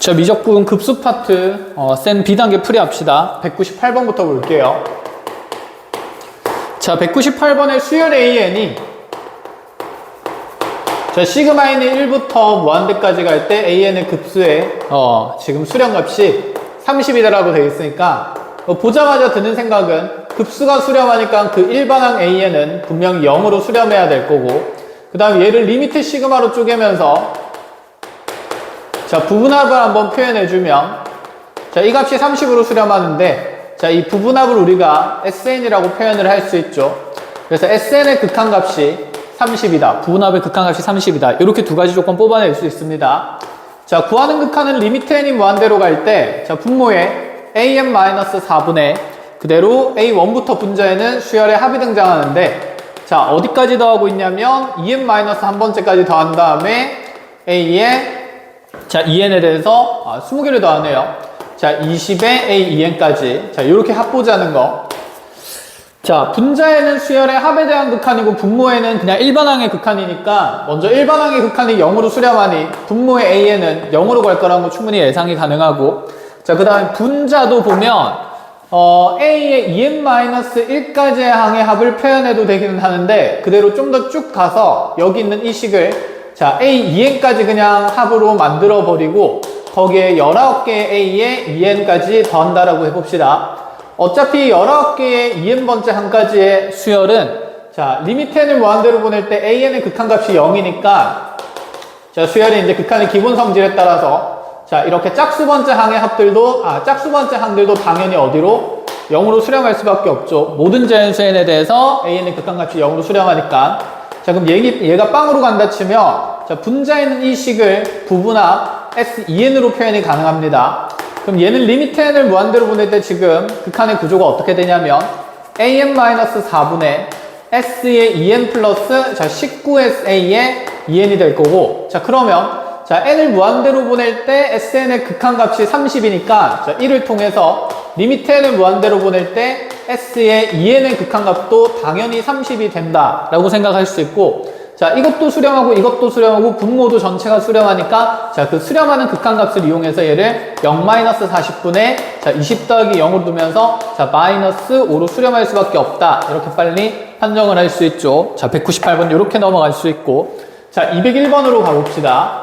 자, 미적분 급수 파트 센 B단계 풀이합시다. 198번부터 볼게요. 자, 198번의 수열 AN이 자, 시그마 n이 1부터 무한대까지 갈 때 AN의 급수의 지금 수렴값이 30이다라고 되어 있으니까 보자마자 드는 생각은 급수가 수렴하니까 그 일반항 AN은 분명히 0으로 수렴해야 될 거고, 그 다음에 얘를 리미트 시그마로 쪼개면서 자, 부분합을 한번 표현해주면 자, 이 값이 30으로 수렴하는데 자, 이 부분합을 우리가 SN이라고 표현을 할 수 있죠. 그래서 SN의 극한값이 30이다. 부분합의 극한값이 30이다. 이렇게 두 가지 조건 뽑아낼 수 있습니다. 자, 구하는 극한은 리미트 n이 무한대로 갈 때 자, 분모에 an-4분의 그대로 a1부터 분자에는 수열의 합이 등장하는데 자, 어디까지 더하고 있냐면 en-1번째까지 더한 다음에 a에 자, 2n에 대해서 20개를 더하네요. 자, 20에 a2n까지. 자, 이렇게 합보자는 거. 자, 분자에는 수열의 합에 대한 극한이고 분모에는 그냥 일반항의 극한이니까 먼저 일반항의 극한이 0으로 수렴하니 분모의 a는 0으로 갈 거라는 거 충분히 예상이 가능하고, 자, 그 다음에 분자도 보면 a의 2n-1까지의 항의 합을 표현해도 되기는 하는데 그대로 좀 더 쭉 가서 여기 있는 이 식을 자, a2n까지 그냥 합으로 만들어 버리고 거기에 19개의 a에 2n까지 더한다라고 해봅시다. 어차피 19개의 2n번째 항까지의 수열은 자, 리미트 n을 무한대로 보낼 때 an의 극한값이 0이니까 자, 수열이 이제 극한의 기본 성질에 따라서 자, 이렇게 짝수번째 항의 합들도 짝수번째 항들도 당연히 어디로 0으로 수렴할 수밖에 없죠. 모든 자연수N에 대해서 an의 극한값이 0으로 수렴하니까. 자, 그럼 얘가 빵으로 간다 치면 자, 분자에는 이 식을 부분합 S2n으로 표현이 가능합니다. 그럼 얘는 리미트 n을 무한대로 보낼 때 지금 극한의 구조가 어떻게 되냐면 an-4분의 s의 2n 플러스 자, 19sa의 2n이 될 거고, 자, 그러면 자, n을 무한대로 보낼 때 sn의 극한값이 30이니까 자, 이를 통해서 리미트 n을 무한대로 보낼 때 s의 2n의 극한값도 당연히 30이 된다 라고 생각할 수 있고, 자, 이것도 수렴하고 이것도 수렴하고 분모도 전체가 수렴하니까 자, 그 수렴하는 극한값을 이용해서 얘를 0-40분의 자, 20 더하기 0으로 두면서 자, 마이너스 5로 수렴할 수밖에 없다. 이렇게 빨리 판정을 할 수 있죠. 자, 198번 이렇게 넘어갈 수 있고, 자, 201번으로 가봅시다.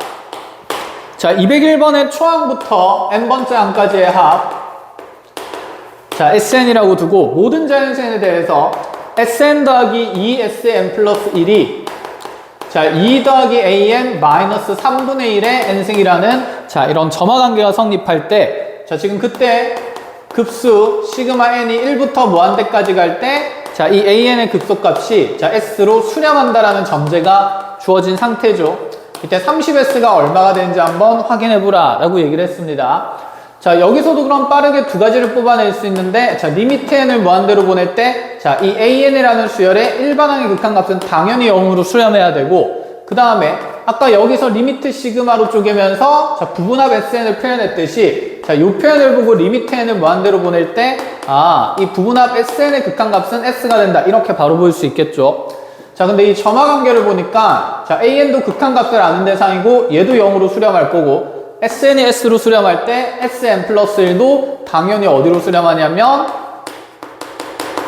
자, 201번의 초항부터 n번째 항까지의 합 자, SN이라고 두고 모든 자연수N에 대해서 SN 더하기 2SN 플러스 1이 자, 2 더하기 AN 마이너스 3분의 1의 N승이라는 자, 이런 점화관계가 성립할 때 자, 지금 그때 급수 시그마 N이 1부터 무한대까지 갈 때 자, 이 AN의 급소값이 자, S로 수렴한다라는 전제가 주어진 상태죠. 이때 30S가 얼마가 되는지 한번 확인해보라 라고 얘기를 했습니다. 자, 여기서도 그럼 빠르게 두 가지를 뽑아낼 수 있는데 자, 리미트 n을 무한대로 보낼 때 자, 이 an이라는 수열의 일반항의 극한값은 당연히 0으로 수렴해야 되고, 그 다음에 아까 여기서 리미트 시그마로 쪼개면서 자, 부분합 sn을 표현했듯이 자, 이 표현을 보고 리미트 n을 무한대로 보낼 때 이 부분합 sn의 극한값은 s가 된다 이렇게 바로 볼 수 있겠죠. 자, 근데 이 점화관계를 보니까 자, an도 극한값을 아는 대상이고 얘도 0으로 수렴할 거고, SN이 S로 수렴할 때 SN 플러스 1도 당연히 어디로 수렴하냐면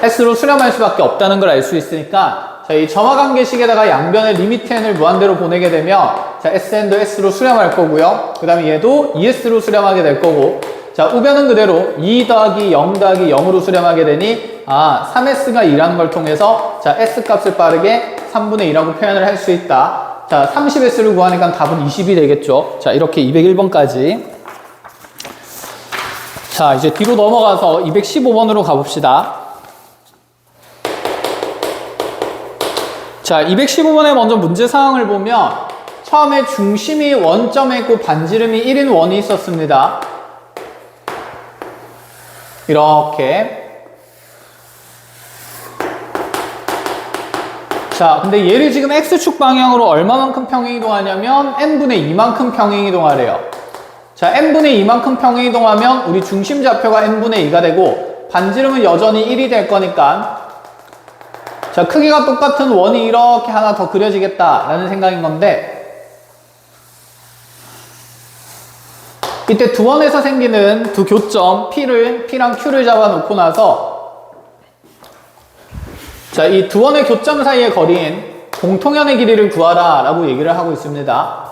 S로 수렴할 수밖에 없다는 걸 알 수 있으니까 자, 이 점화관계식에다가 양변의 리미트 n을 무한대로 보내게 되면 자, SN도 S로 수렴할 거고요. 그 다음에 얘도 ES로 수렴하게 될 거고, 자, 우변은 그대로 2 더하기 0 더하기 0으로 수렴하게 되니 3S가 2라는 걸 통해서 자, S 값을 빠르게 3분의 2라고 표현을 할 수 있다. 자, 30S를 구하니까 답은 20이 되겠죠. 자, 이렇게 201번까지. 자, 이제 뒤로 넘어가서 215번으로 가봅시다. 자, 215번에 먼저 문제 사항을 보면 처음에 중심이 원점에 있고 반지름이 1인 원이 있었습니다. 이렇게. 자, 근데 얘를 지금 X축 방향으로 얼마만큼 평행이동하냐면 n분의 2만큼 평행이동하래요. 자, n분의 2만큼 평행이동하면 우리 중심 좌표가 n분의 2가 되고 반지름은 여전히 1이 될 거니까 자, 크기가 똑같은 원이 이렇게 하나 더 그려지겠다라는 생각인 건데 이때 두 원에서 생기는 두 교점 P랑 Q를 잡아놓고 나서 자, 이 두 원의 교점 사이의 거리인 공통연의 길이를 구하라 라고 얘기를 하고 있습니다.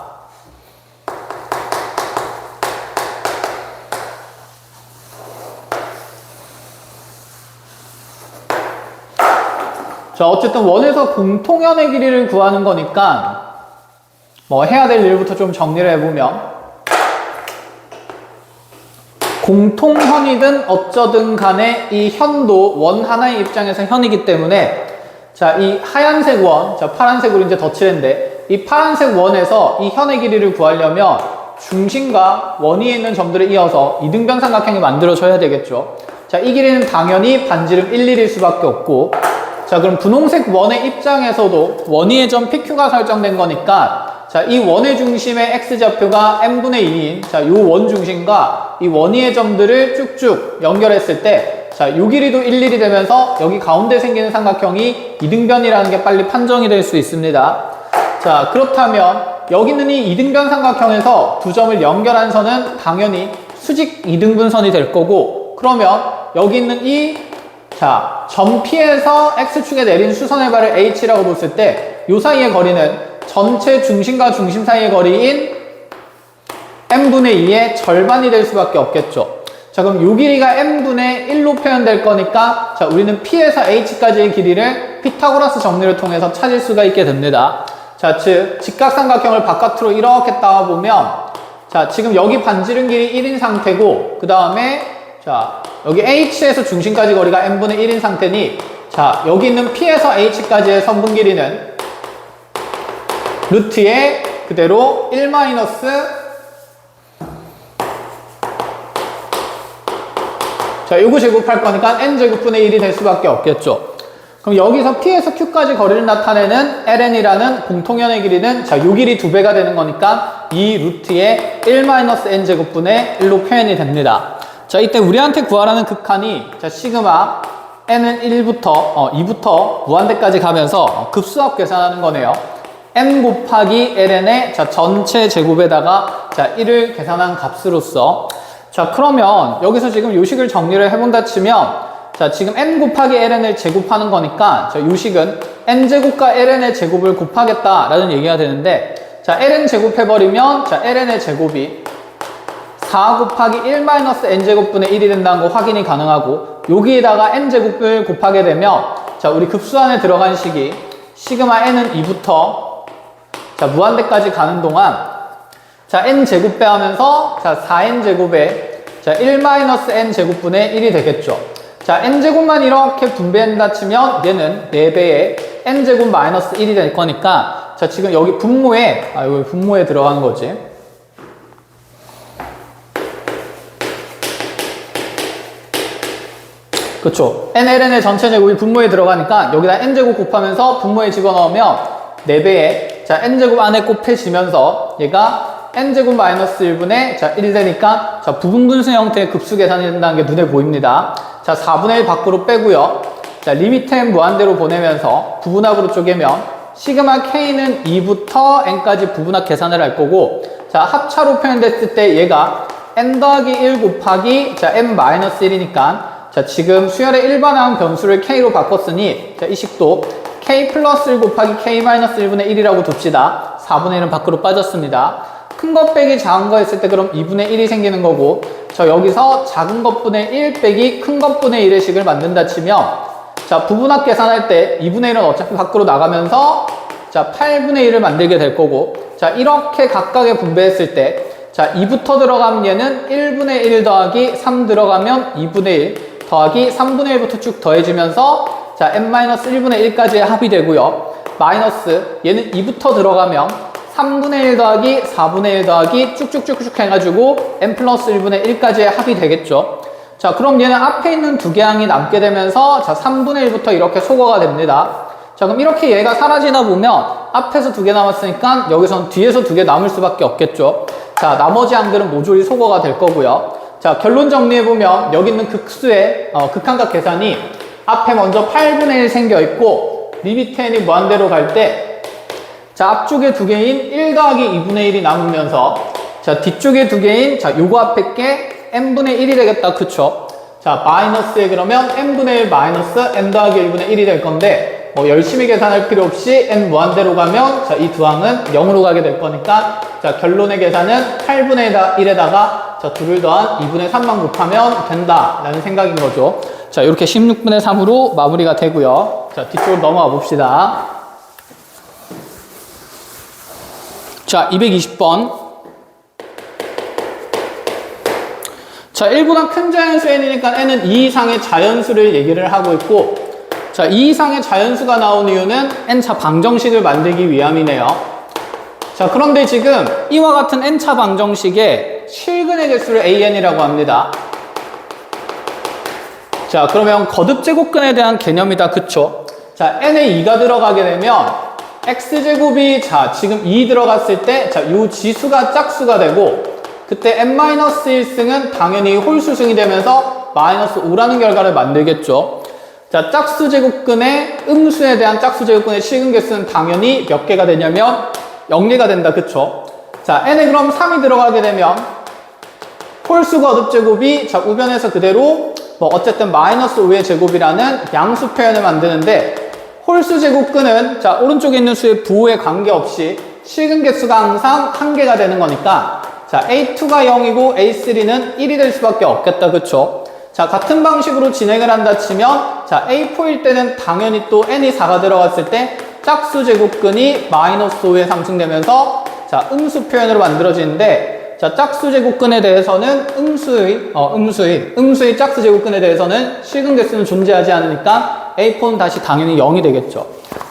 자, 어쨌든 원에서 공통연의 길이를 구하는 거니까 뭐 해야 될 일부터 좀 정리를 해보면 공통현이든 어쩌든 간에 이 현도 원 하나의 입장에서 현이기 때문에 자, 이 하얀색 원, 자, 파란색으로 이제 덧칠했는데 이 파란색 원에서 이 현의 길이를 구하려면 중심과 원 위에 있는 점들을 이어서 이등변 삼각형이 만들어져야 되겠죠. 자, 이 길이는 당연히 반지름 1, 1일 수밖에 없고 자, 그럼 분홍색 원의 입장에서도 원 위의 점 PQ가 설정된 거니까 자, 이 원의 중심의 x좌표가 n분의 2인 자, 요 원 중심과 이 원 위의 점들을 쭉쭉 연결했을 때 자, 요 길이도 1, 1이 되면서 여기 가운데 생기는 삼각형이 이등변이라는 게 빨리 판정이 될 수 있습니다. 자, 그렇다면 여기 있는 이 이등변 삼각형에서 두 점을 연결한 선은 당연히 수직 이등분선이 될 거고 그러면 여기 있는 이 자, 점 P에서 X축에 내린 수선의 발을 H라고 뒀을 때 요 사이의 거리는 전체 중심과 중심 사이의 거리인 n분의 2의 절반이 될 수밖에 없겠죠. 자, 그럼 요 길이가 n분의 1로 표현될 거니까 자, 우리는 P에서 H까지의 길이를 피타고라스 정리를 통해서 찾을 수가 있게 됩니다. 자, 즉 직각삼각형을 바깥으로 이렇게 따와보면 자, 지금 여기 반지름 길이 1인 상태고 그 다음에 자, 여기 H에서 중심까지 거리가 n분의 1인 상태니 자, 여기 있는 P에서 H까지의 선분 길이는 루트에 그대로 1 마이너스 자, 요거 제곱할 거니까 n제곱분의 1이 될 수밖에 없겠죠. 그럼 여기서 P에서 Q까지 거리를 나타내는 ln이라는 공통연의 길이는 자, 요 길이 2배가 되는 거니까 이 루트에 1 마이너스 n제곱분의 1로 표현이 됩니다. 자, 이때 우리한테 구하라는 극한이 자, 시그마 n은 1부터 2부터 무한대까지 가면서 급수합 계산하는 거네요. n 곱하기 ln의 자, 전체 제곱에다가 자, 1을 계산한 값으로서 자, 그러면 여기서 지금 요식을 정리를 해본다 치면 자, 지금 n 곱하기 ln을 제곱하는 거니까 자, 요식은 n제곱과 ln의 제곱을 곱하겠다라는 얘기가 되는데 자, ln 제곱해버리면 자, ln의 제곱이 4 곱하기 1 마이너스 n제곱분의 1이 된다는 거 확인이 가능하고 여기에다가 n제곱을 곱하게 되면 자, 우리 급수 안에 들어간 식이 시그마 n은 2부터 자, 무한대까지 가는 동안 자, n제곱 빼하면서 자, 4n제곱에 자, 1 마이너스 n제곱분의 1이 되겠죠. 자, n제곱만 이렇게 분배한다 치면 얘는 4배의 n제곱 마이너스 1이 될 거니까 자, 지금 여기 분모에 여기 분모에 들어가는 거지. 그쵸. nln의 전체 제곱이 분모에 들어가니까 여기다 n제곱 곱하면서 분모에 집어넣으면 4배의 자, n제곱 안에 곱해지면서 얘가 n제곱 마이너스 1분의 자, 1 되니까 자, 부분분수 형태의 급수 계산이 된다는 게 눈에 보입니다. 자, 4분의 1 밖으로 빼고요. 자, 리미트 n 무한대로 보내면서 부분합으로 쪼개면 시그마 k는 2부터 n까지 부분합 계산을 할 거고 자, 합차로 표현됐을 때 얘가 n 더하기 1 곱하기 자, n 마이너스 1이니까 자, 지금 수열의 일반항 변수를 k로 바꿨으니 자, 이 식도 k 플러스 1 곱하기 k 마이너스 1분의 1이라고 둡시다. 4분의 1은 밖으로 빠졌습니다. 큰 것 빼기 작은 거 했을 때 그럼 2분의 1이 생기는 거고 저 여기서 작은 것분의 1 빼기 큰 것분의 1의 식을 만든다 치면 자, 부분합 계산할 때 2분의 1은 어차피 밖으로 나가면서 자, 8분의 1을 만들게 될 거고 자, 이렇게 각각의 분배했을 때 자, 2부터 들어가면 얘는 1분의 1 더하기 3 들어가면 2분의 1 더하기 3분의 1부터 쭉 더해지면서 자, n-1분의 1까지의 합이 되고요. 마이너스 얘는 2부터 들어가면 3분의 1 더하기 4분의 1 더하기 쭉쭉쭉쭉 해가지고 n 플러스 1분의 1까지의 합이 되겠죠. 자, 그럼 얘는 앞에 있는 두 개 항이 남게 되면서 자, 3분의 1부터 이렇게 소거가 됩니다. 자, 그럼 이렇게 얘가 사라지다 보면 앞에서 두 개 남았으니까 여기선 뒤에서 두 개 남을 수밖에 없겠죠. 자, 나머지 항들은 모조리 소거가 될 거고요. 자, 결론 정리해보면 여기 있는 극수의 극한각 계산이 앞에 먼저 8분의 1 생겨있고 리미트 n이 무한대로 갈 때 자, 앞쪽에 두 개인 1 더하기 2분의 1이 남으면서 자, 뒤쪽에 두 개인, 자, 요거 앞에 게 n분의 1이 되겠다. 그쵸? 자, 마이너스에 그러면 n분의 1 마이너스 n 더하기 1분의 1이 될 건데, 뭐 열심히 계산할 필요 없이 n 무한대로 가면, 자, 이 두 항은 0으로 가게 될 거니까, 자, 결론의 계산은 8분의 1에다가, 자, 2를 더한 2분의 3만 곱하면 된다. 라는 생각인 거죠. 자, 이렇게 16분의 3으로 마무리가 되고요. 자, 뒤쪽으로 넘어가 봅시다. 자, 220번. 자, 1보다 큰 자연수 n이니까 n은 2 이상의 자연수를 얘기를 하고 있고, 자, 2 이상의 자연수가 나온 이유는 n차 방정식을 만들기 위함이네요. 자, 그런데 지금 이와 같은 n차 방정식에 실근의 개수를 an이라고 합니다. 자, 그러면 거듭 제곱근에 대한 개념이다. 그쵸? 자, n에 2가 들어가게 되면 x제곱이, 자, 지금 2 들어갔을 때, 자, 요 지수가 짝수가 되고, 그때 n-1승은 당연히 홀수승이 되면서 마이너스 5라는 결과를 만들겠죠. 자, 짝수 제곱근의 음수에 대한 짝수 제곱근의 실근 개수는 당연히 몇 개가 되냐면 0개가 된다. 그쵸? 자, n에 그럼 3이 들어가게 되면 홀수 거듭 제곱이, 자, 우변에서 그대로 뭐 어쨌든 마이너스 5의 제곱이라는 양수 표현을 만드는데, 홀수 제곱근은, 자, 오른쪽에 있는 수의 부호에 관계없이 실근 개수가 항상 1개가 되는 거니까, 자, A2가 0이고 A3는 1이 될 수밖에 없겠다. 그쵸? 자, 같은 방식으로 진행을 한다 치면, 자, A4일 때는 당연히 또 n이 4가 들어갔을 때 짝수 제곱근이 마이너스 5에 상승되면서, 자, 음수 표현으로 만들어지는데, 자, 짝수 제곱근에 대해서는 음수의 짝수 제곱근에 대해서는 실근 개수는 존재하지 않으니까 A4는 다시 당연히 0이 되겠죠.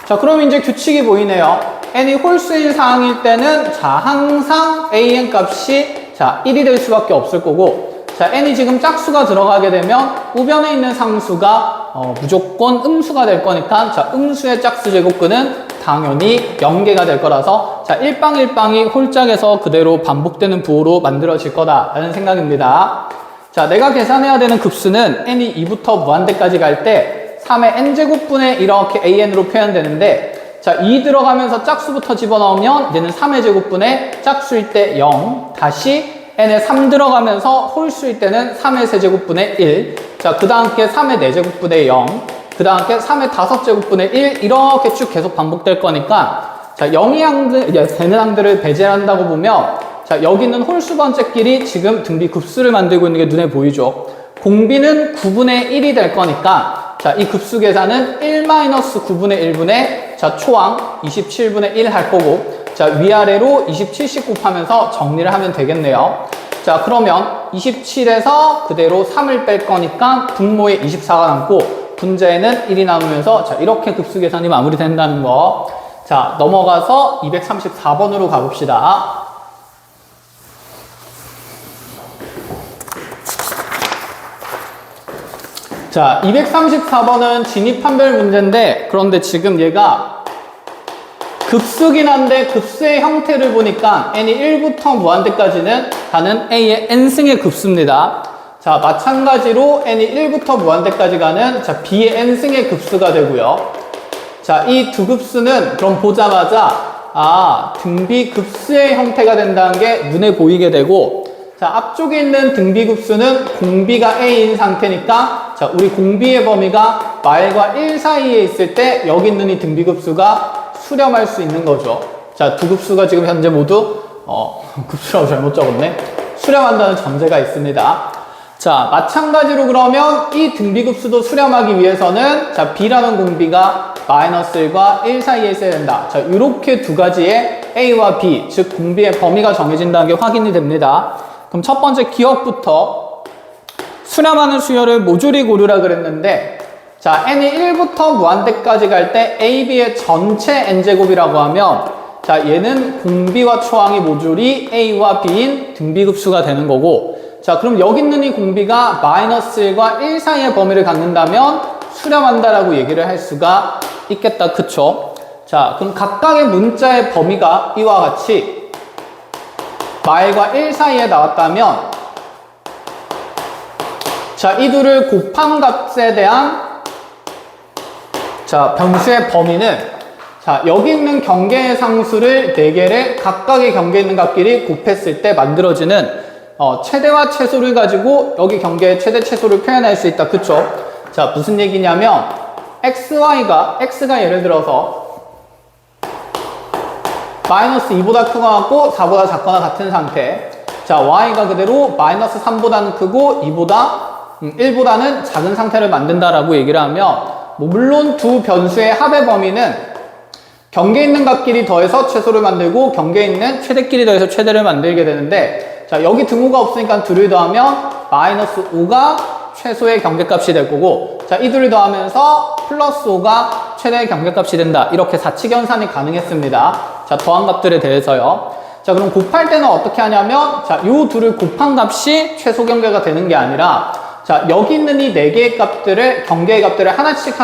자, 그럼 이제 규칙이 보이네요. n이 홀수인 상황일 때는, 자, 항상 an 값이, 자, 1이 될 수밖에 없을 거고, 자, n이 지금 짝수가 들어가게 되면 우변에 있는 상수가 무조건 음수가 될 거니까, 자, 음수의 짝수 제곱근은 당연히 0개가 될 거라서, 자, 일방이 홀짝에서 그대로 반복되는 부호로 만들어질 거다라는 생각입니다. 자, 내가 계산해야 되는 급수는 n이 2부터 무한대까지 갈 때 3의 n제곱분의 이렇게 an으로 표현되는데, 자, 2 들어가면서 짝수부터 집어넣으면 얘는 3의 제곱분의 짝수일 때 0, 다시 n에 3 들어가면서 홀수일 때는 3의 세제곱분의 1, 자, 그 다음 게 3의 4제곱분의 0, 그 다음 게 3의 5제곱분의 1, 이렇게 쭉 계속 반복될 거니까, 자, 0이 되는 항들을 배제한다고 보면, 자, 여기 있는 홀수 번째끼리 지금 등비 급수를 만들고 있는 게 눈에 보이죠. 공비는 9분의 1이 될 거니까, 자, 이 급수 계산은 1-9분의 1분의, 자, 초항 27분의 1 할 거고, 자, 위아래로 27씩 곱하면서 정리를 하면 되겠네요. 자, 그러면 27에서 그대로 3을 뺄 거니까 분모에 24가 남고 분자에는 1이 남으면서, 자, 이렇게 급수 계산이 마무리된다는 거. 자, 넘어가서 234번으로 가봅시다. 자, 234번은 진입한별 문제인데, 그런데 지금 얘가 급수긴 한데 급수의 형태를 보니까 n이 1부터 무한대까지는 가는 a의 n승의 급수입니다. 자, 마찬가지로 n이 1부터 무한대까지 가는, 자, b의 n승의 급수가 되고요. 자, 이 두 급수는 그럼 보자마자, 아, 등비 급수의 형태가 된다는 게 눈에 보이게 되고, 자, 앞쪽에 있는 등비 급수는 공비가 a인 상태니까, 자, 우리 공비의 범위가 말과 1 사이에 있을 때 여기 있는 이 등비 급수가 수렴할 수 있는 거죠. 자, 두 급수가 지금 현재 모두 급수라고 잘못 적었네. 수렴한다는 전제가 있습니다. 자, 마찬가지로 그러면 이 등비급수도 수렴하기 위해서는, 자, b라는 공비가 마이너스 1과 1 사이에 있어야 된다. 자, 이렇게 두 가지의 a와 b, 즉 공비의 범위가 정해진다는 게 확인이 됩니다. 그럼 첫 번째 기억부터 수렴하는 수열을 모조리 고르라 그랬는데, 자, n이 1부터 무한대까지 갈 때 a, b의 전체 n제곱이라고 하면, 자, 얘는 공비와 초항이 모조리 a와 b인 등비급수가 되는 거고, 자, 그럼 여기 있는 이 공비가 마이너스 1과 1 사이의 범위를 갖는다면 수렴한다라고 얘기를 할 수가 있겠다. 그쵸? 자, 그럼 각각의 문자의 범위가 이와 같이 말과 1 사이에 나왔다면, 자, 이 둘을 곱한 값에 대한, 자, 변수의 범위는 자, 여기 있는 경계의 상수를 4개를 각각의 경계에 있는 값끼리 곱했을 때 만들어지는 최대와 최소를 가지고 여기 경계의 최대 최소를 표현할 수 있다. 그쵸? 자, 무슨 얘기냐면 x가 예를 들어서 마이너스 2보다 크거나 같고 4보다 작거나 같은 상태. 자, y가 그대로 마이너스 3보다는 크고 1보다는 작은 상태를 만든다라고 얘기를 하면 물론 두 변수의 합의 범위는 경계에 있는 값끼리 더해서 최소를 만들고 경계에 있는 최대끼리 더해서 최대를 만들게 되는데, 자, 여기 등호가 없으니까 둘을 더하면 마이너스 5가 최소의 경계값이 될 거고, 자, 이 둘을 더하면서 플러스 5가 최대의 경계값이 된다. 이렇게 사칙연산이 가능했습니다. 자, 더한 값들에 대해서요. 자, 그럼 곱할 때는 어떻게 하냐면, 자, 요 둘을 곱한 값이 최소 경계가 되는 게 아니라, 자, 여기 있는 이 4개의 값들을, 경계의 값들을 하나씩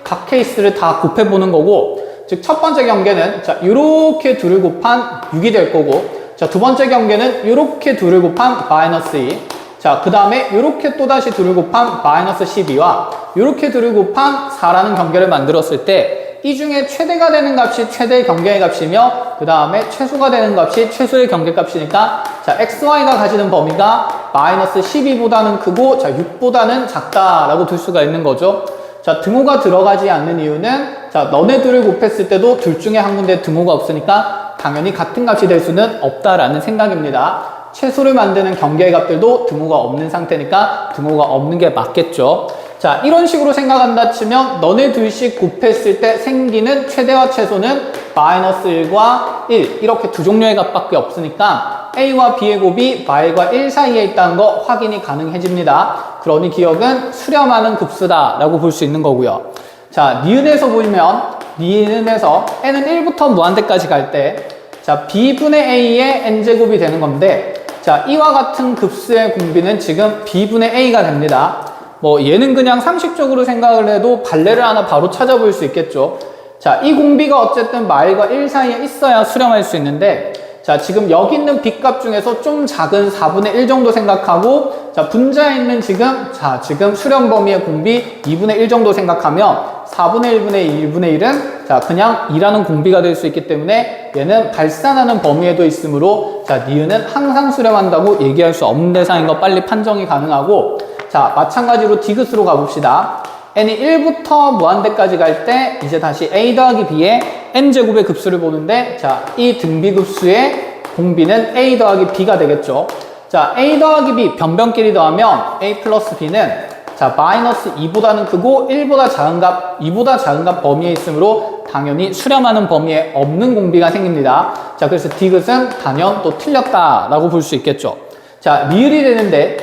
각 케이스를 다 곱해보는 거고, 즉, 첫 번째 경계는, 자, 요렇게 둘을 곱한 6이 될 거고, 자, 두 번째 경계는 요렇게 둘을 곱한 마이너스 2. 자, 그 다음에 요렇게 또다시 둘을 곱한 마이너스 12와 요렇게 둘을 곱한 4라는 경계를 만들었을 때, 이 중에 최대가 되는 값이 최대의 경계의 값이며, 그 다음에 최소가 되는 값이 최소의 경계값이니까, 자, xy가 가지는 범위가 마이너스 12보다는 크고, 자, 6보다는 작다라고 둘 수가 있는 거죠. 자, 등호가 들어가지 않는 이유는, 자, 너네 둘을 곱했을 때도 둘 중에 한 군데 등호가 없으니까 당연히 같은 값이 될 수는 없다라는 생각입니다. 최소를 만드는 경계의 값들도 등호가 없는 상태니까 등호가 없는 게 맞겠죠. 자, 이런 식으로 생각한다 치면 너네 둘씩 곱했을 때 생기는 최대와 최소는 마이너스 1과 1 이렇게 두 종류의 값밖에 없으니까 a와 b의 곱이 마일과 1 사이에 있다는 거 확인이 가능해집니다. 그러니 기억은 수렴하는 급수다 라고 볼 수 있는 거고요. 자, 니은에서 보면 니은에서 n은 1부터 무한대까지 갈 때, 자, b분의 a의 n제곱이 되는 건데, 자, 이와 같은 급수의 공비는 지금 b분의 a가 됩니다. 뭐 얘는 그냥 상식적으로 생각을 해도 발레를 하나 바로 찾아볼 수 있겠죠. 자, 이 공비가 어쨌든 마일과 1 사이에 있어야 수렴할 수 있는데, 자, 지금 여기 있는 b값 중에서 좀 작은 4분의 1 정도 생각하고, 자, 분자에 있는 지금 수렴 범위의 공비 2분의 1 정도 생각하면 4분의 1분의 1분의 1은 자, 그냥 2라는 공비가 될 수 있기 때문에 얘는 발산하는 범위에도 있으므로, 자, 니은은 항상 수렴한다고 얘기할 수 없는 대상인 거 빨리 판정이 가능하고, 자, 마찬가지로 디귿으로 가봅시다. n이 1부터 무한대까지 갈 때 이제 다시 a 더하기 b의 n제곱의 급수를 보는데, 자, 이 등비급수의 공비는 a 더하기 b가 되겠죠. 자, a 더하기 b 변변끼리 더하면 a 플러스 b는 자, 마이너스 2보다는 크고 1보다 작은 값, 2보다 작은 값 범위에 있으므로 당연히 수렴하는 범위에 없는 공비가 생깁니다. 자, 그래서 디귿은 단연 또 틀렸다라고 볼 수 있겠죠. 자, 리을이 되는데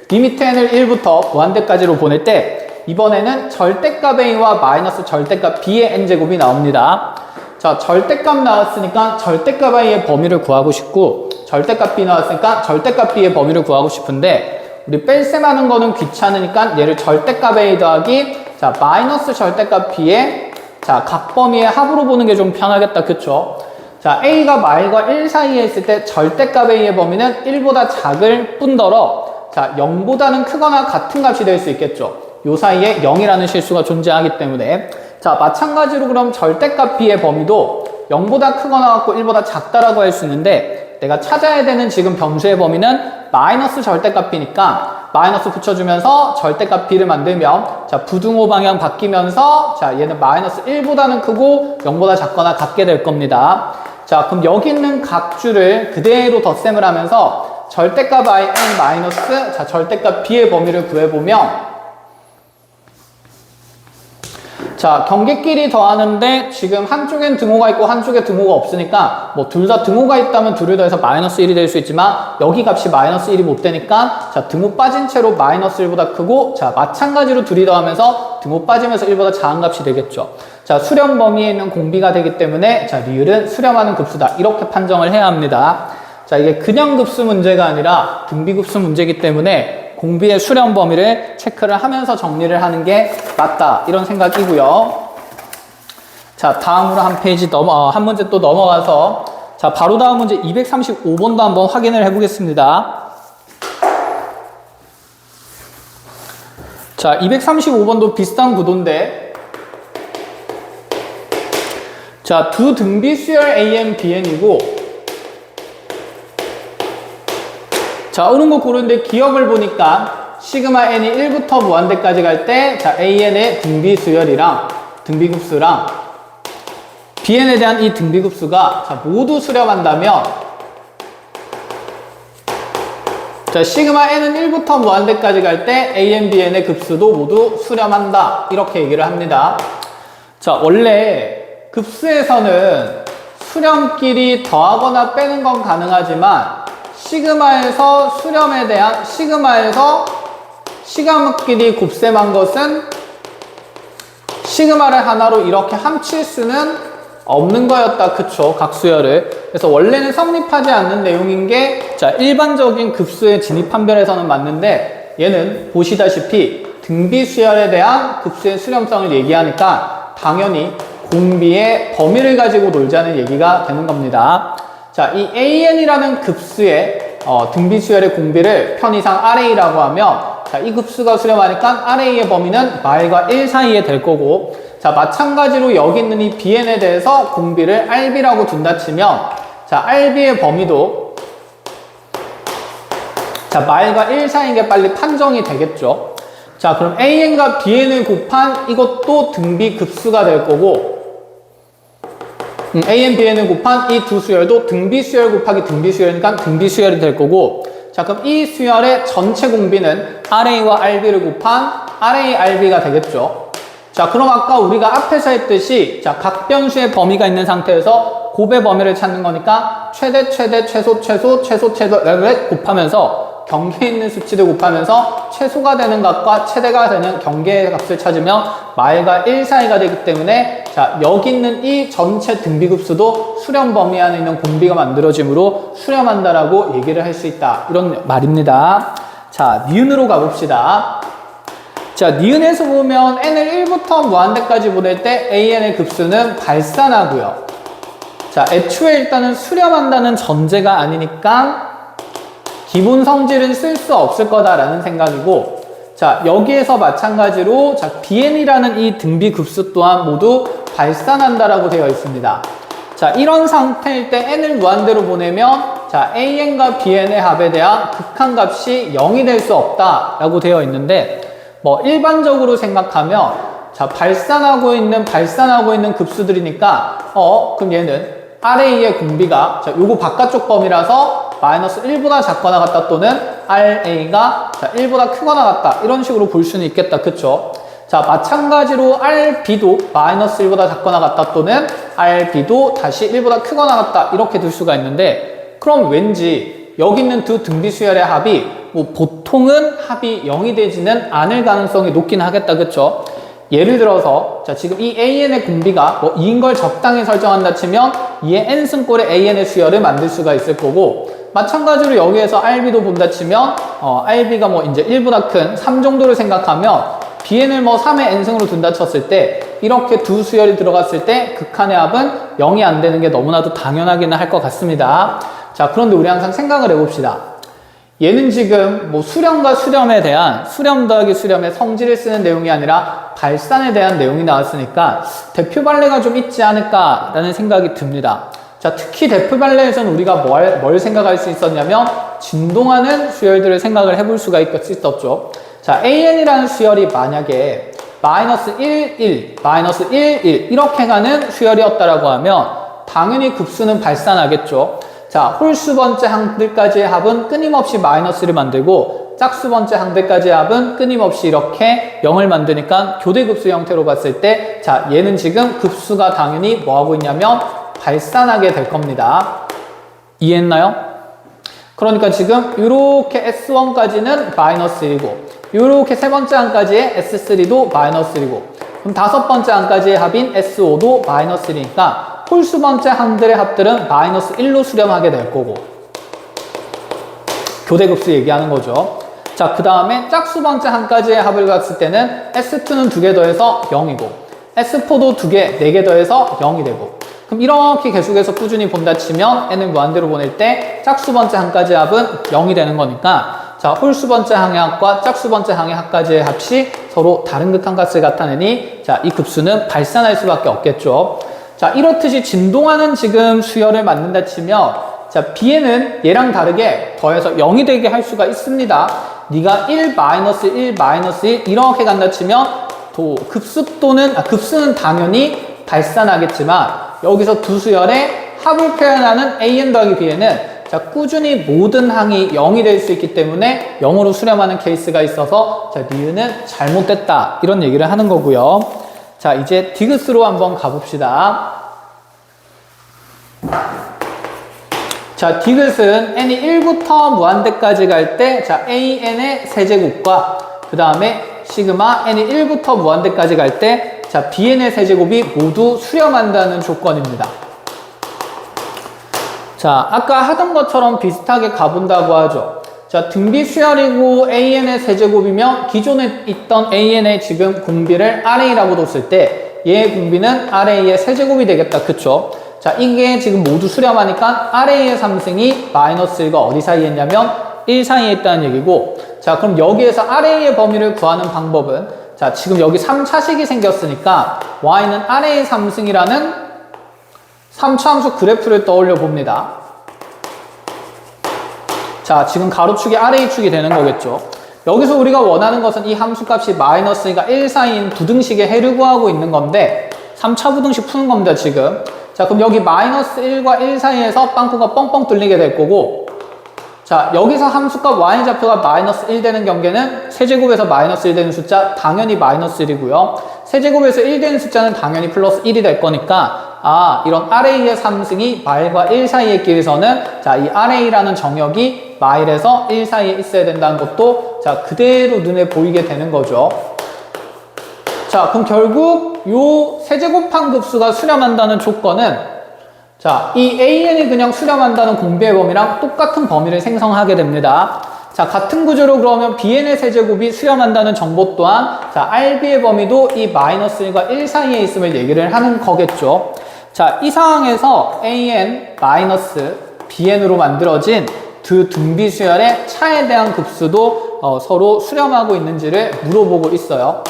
리미트 n을 1부터 무한대까지로 보낼 때 이번에는 절대값 a와 마이너스 절대값 b의 n제곱이 나옵니다. 자, 절대값 나왔으니까 절대값 a의 범위를 구하고 싶고, 절대값 b 나왔으니까 절대값 b의 범위를 구하고 싶은데, 우리 뺄셈 하는 거는 귀찮으니까 얘를 절대값 a 더하기, 자, 마이너스 절대값 b의, 자, 각 범위의 합으로 보는 게 좀 편하겠다. 그쵸? 자, a가 마일과 1 사이에 있을 때 절대값 a의 범위는 1보다 작을 뿐더러, 자, 0보다는 크거나 같은 값이 될 수 있겠죠. 요 사이에 0이라는 실수가 존재하기 때문에, 자, 마찬가지로 그럼 절대값 b의 범위도 0보다 크거나 같고 1보다 작다라고 할 수 있는데, 내가 찾아야 되는 지금 변수의 범위는 마이너스 절대값 b니까 마이너스 붙여주면서 절대값 b를 만들면, 자, 부등호 방향 바뀌면서, 자, 얘는 마이너스 1보다는 크고 0보다 작거나 같게 될 겁니다. 자, 그럼 여기 있는 각주를 그대로 덧셈을 하면서 절대값 i n 마이너스, 자, 절대값 b의 범위를 구해보면, 자, 경계끼리 더하는데 지금 한쪽엔 등호가 있고 한쪽에 등호가 없으니까 뭐 둘 다 등호가 있다면 둘을 더해서 마이너스 1이 될 수 있지만 여기 값이 마이너스 1이 못 되니까, 자, 등호 빠진 채로 마이너스 1보다 크고, 자, 마찬가지로 둘이 더하면서 등호 빠지면서 1보다 작은 값이 되겠죠. 자, 수렴 범위에 있는 공비가 되기 때문에, 자, 리을은 수렴하는 급수다. 이렇게 판정을 해야 합니다. 자, 이게 그냥 급수 문제가 아니라 등비급수 문제이기 때문에 공비의 수렴 범위를 체크를 하면서 정리를 하는 게 맞다, 이런 생각이고요. 자, 다음으로 한 문제 또 넘어가서, 자, 바로 다음 문제 235번도 한번 확인을 해보겠습니다. 자, 235번도 비슷한 구도인데, 자, 두 등비 수열 AN, BN이고, 자, 옳은 거 고르는데 기억을 보니까 시그마 n이 1부터 무한대까지 갈 때, 자, AN의 등비 수열이랑 등비급수랑 BN에 대한 이 등비급수가 자, 모두 수렴한다면, 자, 시그마 n은 1부터 무한대까지 갈 때 AN, BN의 급수도 모두 수렴한다. 이렇게 얘기를 합니다. 자, 원래 급수에서는 수렴끼리 더하거나 빼는 건 가능하지만 시그마에서 수렴에 대한 시그마에서 시그마끼리 곱셈한 것은 시그마를 하나로 이렇게 합칠 수는 없는 거였다. 그쵸? 각수열을. 그래서 원래는 성립하지 않는 내용인 게, 자, 일반적인 급수의 진입한별에서는 맞는데, 얘는 보시다시피 등비수열에 대한 급수의 수렴성을 얘기하니까 당연히 공비의 범위를 가지고 놀자는 얘기가 되는 겁니다. 자, 이 AN이라는 급수의 등비수열의 공비를 편의상 RA라고 하면, 자, 이 급수가 수렴하니까 RA의 범위는 말과 1 사이에 될 거고, 자, 마찬가지로 여기 있는 이 BN에 대해서 공비를 RB라고 둔다 치면, 자, RB의 범위도, 자, 말과 1 사이인 게 빨리 판정이 되겠죠. 자, 그럼 AN과 BN을 곱한 이것도 등비 급수가 될 거고, AN, BN을 곱한 이 두 수열도 등비 수열 곱하기 등비 수열이니까 등비 수열이 될 거고, 자, 그럼 이 수열의 전체 공비는 RA와 RB를 곱한 RA, RB가 되겠죠. 자, 그럼 아까 우리가 앞에서 했듯이, 자, 각 변수의 범위가 있는 상태에서 곱의 범위를 찾는 거니까 최대, 최대, 최소, 최소, 최소, 최소를 곱하면서 경계에 있는 수치를 곱하면서 최소가 되는 값과 최대가 되는 경계의 값을 찾으면 말과 1 사이가 되기 때문에, 자, 여기 있는 이 전체 등비급수도 수렴 범위 안에 있는 공비가 만들어지므로 수렴한다라고 얘기를 할 수 있다. 이런 말입니다. 자, 니은으로 가봅시다. 자, 니은에서 보면 n을 1부터 무한대까지 보낼 때 AN의 급수는 발산하고요. 자, 애초에 일단은 수렴한다는 전제가 아니니까 기본 성질은 쓸 수 없을 거다라는 생각이고, 자, 여기에서 마찬가지로, 자, BN이라는 이 등비 급수 또한 모두 발산한다라고 되어 있습니다. 자, 이런 상태일 때 n을 무한대로 보내면, 자, AN과 BN의 합에 대한 극한값이 0이 될 수 없다라고 되어 있는데, 뭐 일반적으로 생각하면, 자, 발산하고 있는 급수들이니까, 그럼 얘는 RA의 공비가, 자, 요거 바깥쪽 범위라서 마이너스 1보다 작거나 같다, 또는 RA가, 자, 1보다 크거나 같다, 이런 식으로 볼 수는 있겠다. 그쵸? 자, 마찬가지로 RB도 마이너스 1보다 작거나 같다, 또는 RB도 다시 1보다 크거나 같다, 이렇게 둘 수가 있는데, 그럼 왠지 여기 있는 두 등비수열의 합이 뭐 보통은 합이 0이 되지는 않을 가능성이 높긴 하겠다. 그쵸? 예를 들어서, 자, 지금 이 AN의 공비가 뭐 2인 걸 적당히 설정한다 치면 2의 n승꼴의 AN의 수열을 만들 수가 있을 거고, 마찬가지로 여기에서 RB도 본다 치면 RB가 뭐 이제 1보다 큰 3 정도를 생각하면 BN을 뭐 3의 n승으로 둔다 쳤을 때 이렇게 두 수열이 들어갔을 때 극한의 합은 0이 안 되는 게 너무나도 당연하기는 할 것 같습니다. 자, 그런데 우리 항상 생각을 해봅시다. 얘는 지금 뭐 수렴과 수렴에 대한 수렴 더하기 수렴의 성질을 쓰는 내용이 아니라 발산에 대한 내용이 나왔으니까 대표 발레가 좀 있지 않을까라는 생각이 듭니다. 자, 특히 대표 발레에서는 우리가 뭘 생각할 수 있었냐면 진동하는 수열들을 생각을 해볼 수가 있었죠. 자, AN이라는 수열이 만약에 마이너스 1, 1, 마이너스 1, 1 이렇게 가는 수열이었다라고 하면 당연히 급수는 발산하겠죠. 자, 홀수 번째 항들까지의 합은 끊임없이 마이너스를 만들고 짝수 번째 항들까지의 합은 끊임없이 이렇게 0을 만드니까 교대급수 형태로 봤을 때, 자, 얘는 지금 급수가 당연히 뭐 하고 있냐면 발산하게 될 겁니다. 이해했나요? 그러니까 지금 이렇게 S1까지는 마이너스 1이고 이렇게 세 번째 항까지의 S3도 마이너스 1이고 그럼 다섯 번째 항까지의 합인 S5도 마이너스 1이니까 홀수 번째 항들의 합들은 마이너스 1로 수렴하게 될 거고, 교대급수 얘기하는 거죠. 자, 그 다음에 짝수 번째 항까지의 합을 봤을 때는 S2는 2개 더해서 0이고 S4도 2개, 4개 더해서 0이 되고, 그럼 이렇게 계속해서 꾸준히 본다 치면 n을 무한대로 보낼 때 짝수 번째 항까지의 합은 0이 되는 거니까, 자, 홀수 번째 항의 합과 짝수 번째 항의 합까지의 합이 서로 다른 극한값을 나타내니, 자, 이 급수는 발산할 수밖에 없겠죠. 자, 이렇듯이 진동하는 지금 수열을 만든다 치면, 자, B에는 얘랑 다르게 더해서 0이 되게 할 수가 있습니다. 네가 1, 마이너스 1, 마이너스 1 이렇게 간다 치면 급수는 당연히 발산하겠지만 여기서 두 수열의 합을 표현하는 AN 더하기 B에는 자, 꾸준히 모든 항이 0이 될 수 있기 때문에 0으로 수렴하는 케이스가 있어서 자, 니은은 잘못됐다 이런 얘기를 하는 거고요. 자, 이제 디귿으로 한번 가봅시다. 자, 디귿은 n이 1부터 무한대까지 갈 때, 자, an의 세제곱과 그 다음에 시그마 n이 1부터 무한대까지 갈 때, 자, bn의 세제곱이 모두 수렴한다는 조건입니다. 자, 아까 하던 것처럼 비슷하게 가본다고 하죠. 자, 등비 수열이고 an의 세제곱이면 기존에 있던 an의 지금 공비를 ra라고 뒀을 때 얘의 공비는 ra의 세제곱이 되겠다. 그쵸? 자, 이게 지금 모두 수렴하니까 ra의 3승이 마이너스 1과 어디 사이에 있냐면 1 사이에 있다는 얘기고, 자, 그럼 여기에서 ra의 범위를 구하는 방법은, 자, 지금 여기 3차식이 생겼으니까 y는 ra의 3승이라는 3차함수 그래프를 떠올려 봅니다. 자, 지금 가로축이 ra축이 되는 거겠죠. 여기서 우리가 원하는 것은 이 함수값이 마이너스 2가 1 사이인 부등식의 해를 구하고 있는 건데 3차 부등식 푸는 겁니다, 지금. 자, 그럼 여기 마이너스 1과 1 사이에서 빵꾸가 뻥뻥 뚫리게 될 거고, 자, 여기서 함수값 y좌표가 마이너스 1 되는 경계는 세제곱에서 마이너스 1 되는 숫자 당연히 마이너스 1이고요. 세제곱에서 1 되는 숫자는 당연히 플러스 1이 될 거니까, 아, 이런 ra의 3승이 마일과 1 사이의 길에서는 자, 이 ra라는 정역이 마일에서 1 사이에 있어야 된다는 것도 자, 그대로 눈에 보이게 되는 거죠. 자, 그럼 결국 요 세제곱한 급수가 수렴한다는 조건은, 자, 이 an이 그냥 수렴한다는 공비의 범위랑 똑같은 범위를 생성하게 됩니다. 자, 같은 구조로 그러면 bn의 세제곱이 수렴한다는 정보 또한 자, RB의 범위도 이 마이너스 1과 1 사이에 있음을 얘기를 하는 거겠죠. 자, 이 상황에서 an 마이너스 bn으로 만들어진 두 등비 수열의 차에 대한 급수도 서로 수렴하고 있는지를 물어보고 있어요.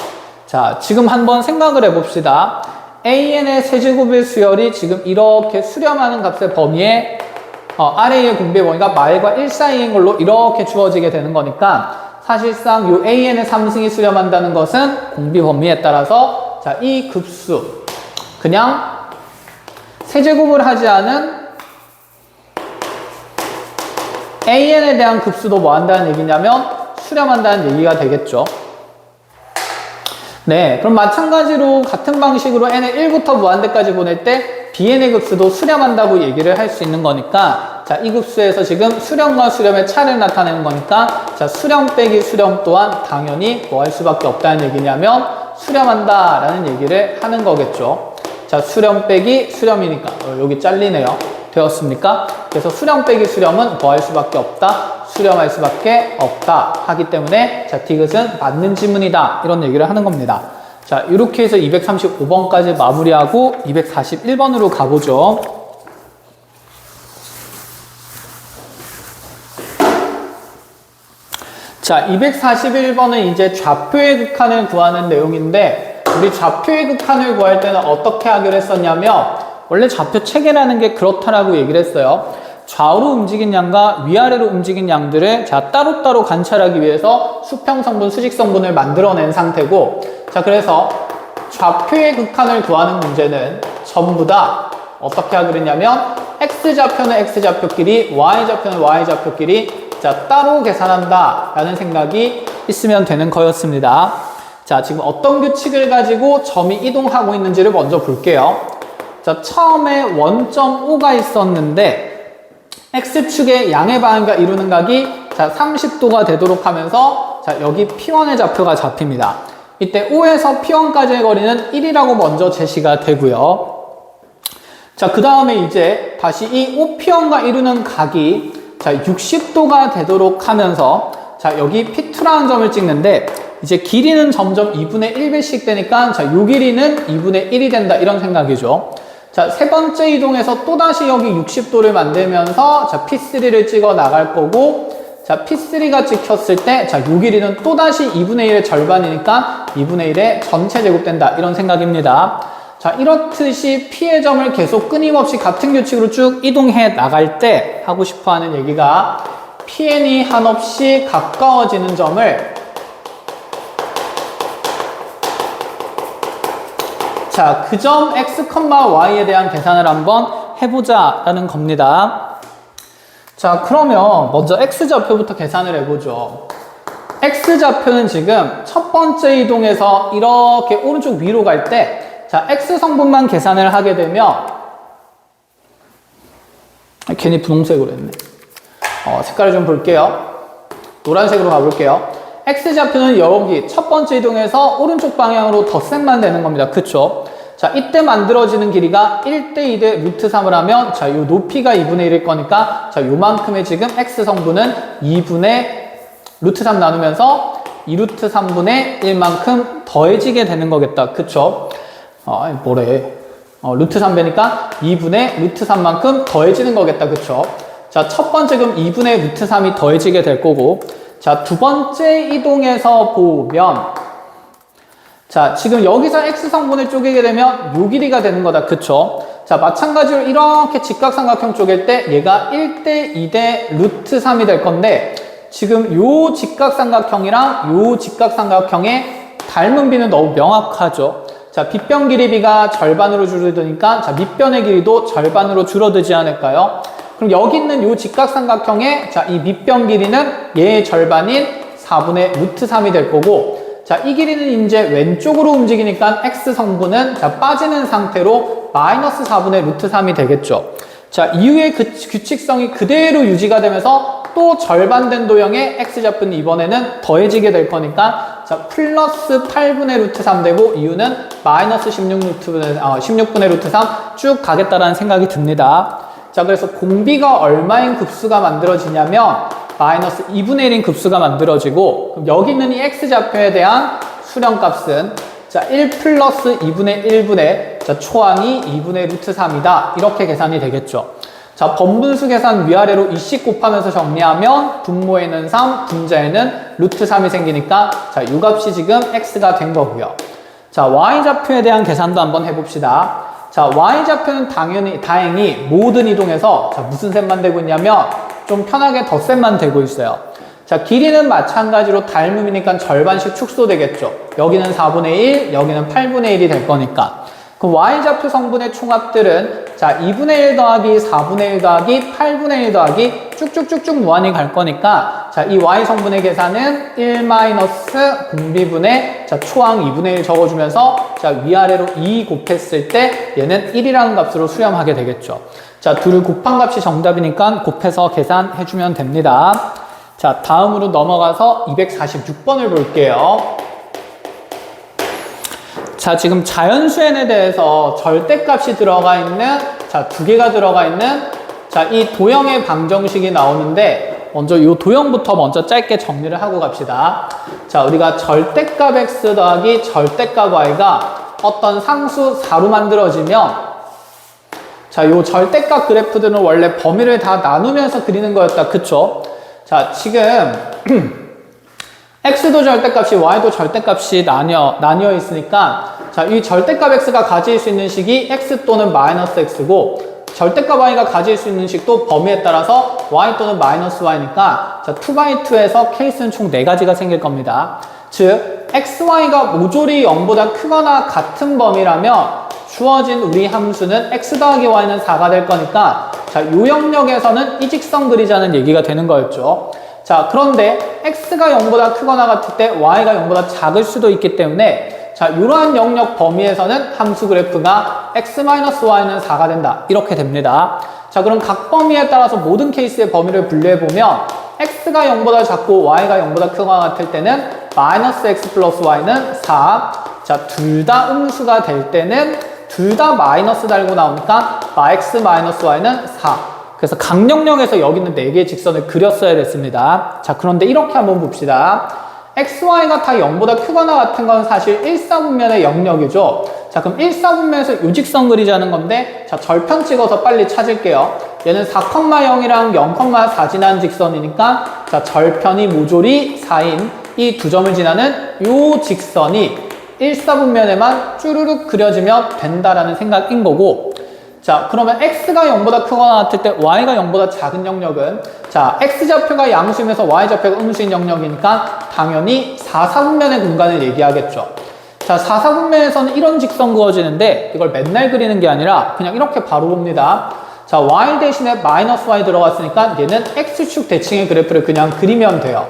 자, 지금 한번 생각을 해봅시다. an의 세제곱의 수열이 지금 이렇게 수렴하는 값의 범위에 ra의 공비의 범위가 마일과 1 사이인 걸로 이렇게 주어지게 되는 거니까 사실상 이 an의 3승이 수렴한다는 것은 공비 범위에 따라서 자, 이 급수 그냥 세제곱을 하지 않은 an에 대한 급수도 뭐 한다는 얘기냐면 수렴한다는 얘기가 되겠죠. 네, 그럼 마찬가지로 같은 방식으로 n을 1부터 무한대까지 보낼 때 bn의 급수도 수렴한다고 얘기를 할 수 있는 거니까 자, 이 급수에서 지금 수렴과 수렴의 차를 나타내는 거니까 자, 수렴 빼기 수렴 또한 당연히 뭐 할 수밖에 없다는 얘기냐면 수렴한다 라는 얘기를 하는 거겠죠. 자, 수렴 빼기 수렴이니까 여기 잘리네요. 되었습니까? 그래서 수렴 빼기 수렴은 뭐 할 수밖에 없다? 수렴할 수밖에 없다 하기 때문에 자, 디귿은 맞는 지문이다 이런 얘기를 하는 겁니다. 자, 이렇게 해서 235번까지 마무리하고 241번으로 가보죠. 자, 241번은 이제 좌표의 극한을 구하는 내용인데 우리 좌표의 극한을 구할 때는 어떻게 하기로 했었냐면 원래 좌표 체계라는 게 그렇다라고 얘기를 했어요. 좌우로 움직인 양과 위아래로 움직인 양들을 자, 따로따로 관찰하기 위해서 수평성분, 수직성분을 만들어낸 상태고 자, 그래서 좌표의 극한을 구하는 문제는 전부 다 어떻게 하기로 했냐면 x좌표는 x좌표끼리 y좌표는 y좌표끼리 자, 따로 계산한다 라는 생각이 있으면 되는 거였습니다. 자, 지금 어떤 규칙을 가지고 점이 이동하고 있는지를 먼저 볼게요. 자, 처음에 원점 O가 있었는데 X축의 양의 방향과 이루는 각이 자, 30도가 되도록 하면서 자, 여기 P1의 좌표가 잡힙니다. 이때 O에서 P1까지의 거리는 1이라고 먼저 제시가 되고요. 자, 그 다음에 이제 다시 이 OP1과 이루는 각이 자, 60도가 되도록 하면서 자, 여기 P2라는 점을 찍는데 이제 길이는 점점 2분의 1배씩 되니까 자, 요 길이는 2분의 1이 된다 이런 생각이죠. 자, 세 번째 이동해서 또다시 여기 60도를 만들면서 자, P3를 찍어 나갈 거고 자, P3가 찍혔을 때 자, 요 길이는 또다시 2분의 1의 절반이니까 2분의 1의 전체 제곱된다 이런 생각입니다. 자, 이렇듯이 P의 점을 계속 끊임없이 같은 규칙으로 쭉 이동해 나갈 때 하고 싶어 하는 얘기가 Pn이 한없이 가까워지는 점을 자, 그 점 x, y에 대한 계산을 한번 해보자 라는 겁니다. 자, 그러면 먼저 x좌표부터 계산을 해보죠. x좌표는 지금 첫 번째 이동에서 이렇게 오른쪽 위로 갈 때, 자, x성분만 계산을 하게 되면, 괜히 분홍색으로 했네. 색깔을 좀 볼게요. 노란색으로 가볼게요. x좌표는 여기 첫 번째 이동에서 오른쪽 방향으로 덧셈만 되는 겁니다. 그쵸? 자, 이때 만들어지는 길이가 1대 2대 루트 3을 하면, 자, 요 높이가 2분의 1일 거니까, 자, 요만큼의 지금 x성분은 2분의 루트 3 나누면서 2루트 3분의 1만큼 더해지게 되는 거겠다. 그쵸? 뭐래. 루트 3배니까 2분의 루트 3만큼 더해지는 거겠다. 그쵸? 자, 첫 번째 그럼 2분의 루트 3이 더해지게 될 거고, 자, 두 번째 이동에서 보면, 자, 지금 여기서 x성분을 쪼개게 되면 요 길이가 되는 거다. 그쵸? 자, 마찬가지로 이렇게 직각삼각형 쪼갤 때 얘가 1대 2대 루트 3이 될 건데, 지금 요 직각삼각형이랑 요 직각삼각형의 닮은 비는 너무 명확하죠. 자, 빗변 길이 비가 절반으로 줄어드니까, 자, 밑변의 길이도 절반으로 줄어들지 않을까요? 그럼 여기 있는 요 직각삼각형의, 자, 이 밑변 길이는 얘의 절반인 4분의 루트 3이 될 거고, 자, 이 길이는 이제 왼쪽으로 움직이니까 x성분은, 자, 빠지는 상태로 마이너스 4분의 루트 3이 되겠죠. 자, 이후에 그 규칙성이 그대로 유지가 되면서 또 절반된 도형의 x좌표는 이번에는 더해지게 될 거니까, 자, 플러스 8분의 루트 3 되고, 이유는 마이너스 16분의 루트 3 쭉 가겠다라는 생각이 듭니다. 자, 그래서 공비가 얼마인 급수가 만들어지냐면 마이너스 2분의 1인 급수가 만들어지고, 그럼 여기 있는 이 x좌표에 대한 수렴값은, 자, 1 플러스 2분의 1분의, 자, 초항이 2분의 루트 3이다. 이렇게 계산이 되겠죠. 자, 번분수 계산 위아래로 이씩 곱하면서 정리하면 분모에는 3, 분자에는 루트 3이 생기니까, 자, 이 값이 지금 x가 된 거고요. 자, y좌표에 대한 계산도 한번 해봅시다. 자, y좌표는 다행히 모든 이동에서, 자, 무슨 셈만 되고 있냐면 좀 편하게 덧셈만 되고 있어요. 자, 길이는 마찬가지로 닮음이니까 절반씩 축소되겠죠. 여기는 4분의 1, 여기는 8분의 1이 될 거니까. 그럼 y좌표 성분의 총합들은, 자, 2분의 1 더하기 4분의 1 더하기 8분의 1 더하기 쭉쭉쭉쭉 무한히 갈 거니까, 자, 이 y 성분의 계산은 1 마이너스 공비분의, 자, 초항 2분의 1 적어주면서, 자, 위아래로 2 곱했을 때 얘는 1이라는 값으로 수렴하게 되겠죠. 자, 둘을 곱한 값이 정답이니까 곱해서 계산해주면 됩니다. 자, 다음으로 넘어가서 246번을 볼게요. 자, 지금 자연수N에 대해서 절대값이 들어가 있는, 자, 두 개가 들어가 있는, 자, 이 도형의 방정식이 나오는데, 먼저 이 도형부터 먼저 짧게 정리를 하고 갑시다. 자, 우리가 절대값 x 더하기 절대값 y가 어떤 상수 4로 만들어지면, 자, 요 절대값 그래프들은 원래 범위를 다 나누면서 그리는 거였다. 그쵸? 자, 지금 x도 절대값이 y도 절대값이 나뉘어 있으니까, 자, 이 절대값 x가 가질 수 있는 식이 x 또는 마이너스 x고, 절대값 y가 가질 수 있는 식도 범위에 따라서 y 또는 마이너스 y니까, 자, 2x2에서 케이스는 총 4가지가 생길 겁니다. 즉, xy가 모조리 0보다 크거나 같은 범위라면 주어진 우리 함수는 x 더하기 y는 4가 될 거니까, 자, 요 영역에서는 이 직선 그리자는 얘기가 되는 거였죠. 자, 그런데 x가 0보다 크거나 같을 때 y가 0보다 작을 수도 있기 때문에, 자, 이러한 영역 범위에서는 함수 그래프가 x-y는 4가 된다. 이렇게 됩니다. 자, 그럼 각 범위에 따라서 모든 케이스의 범위를 분류해보면 x가 0보다 작고 y가 0보다 크거나 같을 때는 마이너스 x 플러스 y는 4. 자, 둘 다 음수가 될 때는 둘 다 마이너스 달고 나오니까 x 마이너스 y는 4. 그래서 강영역에서 여기 있는 4개의 직선을 그렸어야 됐습니다. 자, 그런데 이렇게 한번 봅시다. x, y가 다 0보다 크거나 같은 건 사실 1사분면의 영역이죠. 자, 그럼 1사분면에서 요 직선 그리자는 건데, 자, 절편 찍어서 빨리 찾을게요. 얘는 4,0이랑 0,4 지나는 직선이니까, 자, 절편이 모조리 4인 이 두 점을 지나는 요 직선이 1, 4분면에만 쭈루룩 그려지면 된다라는 생각인 거고, 자, 그러면 x가 0보다 크거나 같을 때 y가 0보다 작은 영역은, 자, x좌표가 양수이면서 y좌표가 음수인 영역이니까 당연히 4, 4분면의 공간을 얘기하겠죠. 자, 4, 4분면에서는 이런 직선 그어지는데 이걸 맨날 그리는 게 아니라 그냥 이렇게 바로 봅니다. 자, y 대신에 마이너스 y 들어갔으니까 얘는 x축 대칭의 그래프를 그냥 그리면 돼요.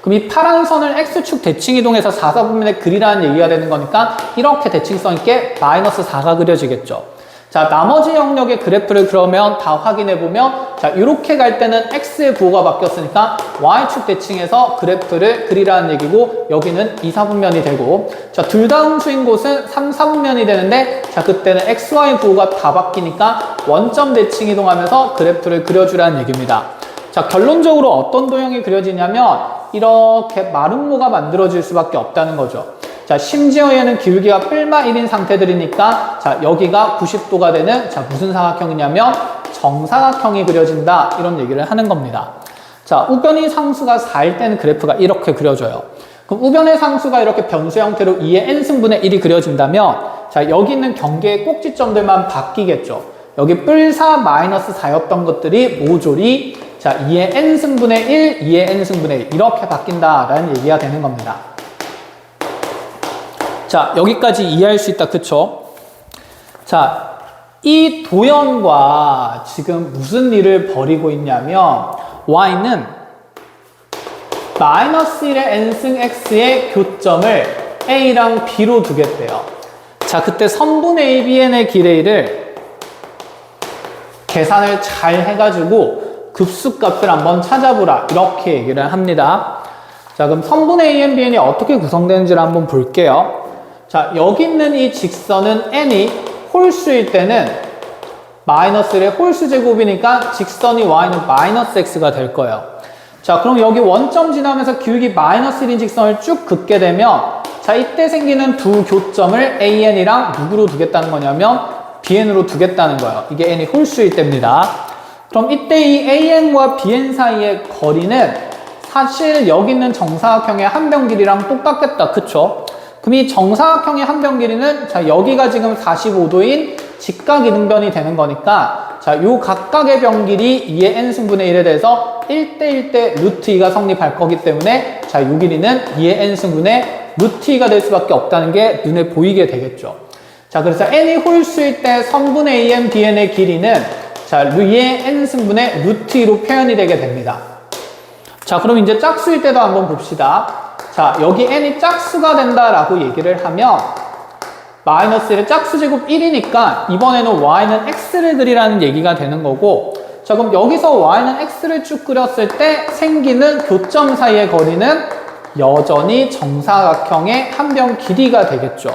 그럼 이 파란 선을 x축 대칭 이동해서 4, 4분면에 그리라는 얘기가 되는 거니까 이렇게 대칭성 있게 마이너스 4가 그려지겠죠. 자, 나머지 영역의 그래프를 그러면 다 확인해보면, 자, 이렇게 갈 때는 x의 부호가 바뀌었으니까 y축 대칭해서 그래프를 그리라는 얘기고, 여기는 2, 4분면이 되고, 자, 둘 다 음수인 곳은 3, 4분면이 되는데, 자, 그때는 x, y 부호가 다 바뀌니까 원점 대칭 이동하면서 그래프를 그려주라는 얘기입니다. 자, 결론적으로 어떤 도형이 그려지냐면, 이렇게 마름모가 만들어질 수밖에 없다는 거죠. 자, 심지어 얘는 기울기가 뿔마 1인 상태들이니까, 자, 여기가 90도가 되는, 자, 무슨 사각형이냐면 정사각형이 그려진다, 이런 얘기를 하는 겁니다. 자, 우변의 상수가 4일 때는 그래프가 이렇게 그려져요. 그럼 우변의 상수가 이렇게 변수 형태로 2의 n승분의 1이 그려진다면, 자, 여기 있는 경계의 꼭지점들만 바뀌겠죠. 여기 뿔4 마이너스 4였던 것들이 모조리, 자, 2의 n승분의 1, 2의 n승분의 1 이렇게 바뀐다라는 얘기가 되는 겁니다. 자, 여기까지 이해할 수 있다, 그쵸? 자, 이 도형과 지금 무슨 일을 벌이고 있냐면, y는 마이너스 1의 n승 x의 교점을 a랑 b로 두겠대요. 자, 그때 선분 abn의 길이를 계산을 잘 해가지고 급수값을 한번 찾아보라, 이렇게 얘기를 합니다. 자, 그럼 선분 a, bn이 어떻게 구성되는지를 한번 볼게요. 자, 여기 있는 이 직선은 n이 홀수일 때는 마이너스 1의 홀수 제곱이니까 직선이 y는 마이너스 x가 될 거예요. 자, 그럼 여기 원점 지나면서 기울기 마이너스 1인 직선을 쭉 긋게 되면, 자, 이때 생기는 두 교점을 an이랑 누구로 두겠다는 거냐면 bn으로 두겠다는 거예요. 이게 n이 홀수일 때입니다. 그럼 이때 이 an과 bn 사이의 거리는 사실 여기 있는 정사각형의 한 변 길이랑 똑같겠다, 그쵸? 그럼 이 정사각형의 한 변 길이는, 자, 여기가 지금 45도인 직각이등변이 되는 거니까, 자, 요 각각의 변 길이 2의 n승분의 1에 대해서 1대1대 루트 2가 성립할 거기 때문에, 자, 요 길이는 2의 n승분의 루트 2가 될 수밖에 없다는 게 눈에 보이게 되겠죠. 자, 그래서 n이 홀수일 때 선분의 an, bn의 길이는, 자, 2의 n승분의 루트 2로 표현이 되게 됩니다. 자, 그럼 이제 짝수일 때도 한번 봅시다. 자, 여기 n이 짝수가 된다라고 얘기를 하면 마이너스 1의 짝수 제곱 1이니까 이번에는 y는 x를 그리라는 얘기가 되는 거고, 자, 그럼 여기서 y는 x를 쭉 그렸을 때 생기는 교점 사이의 거리는 여전히 정사각형의 한 변 길이가 되겠죠.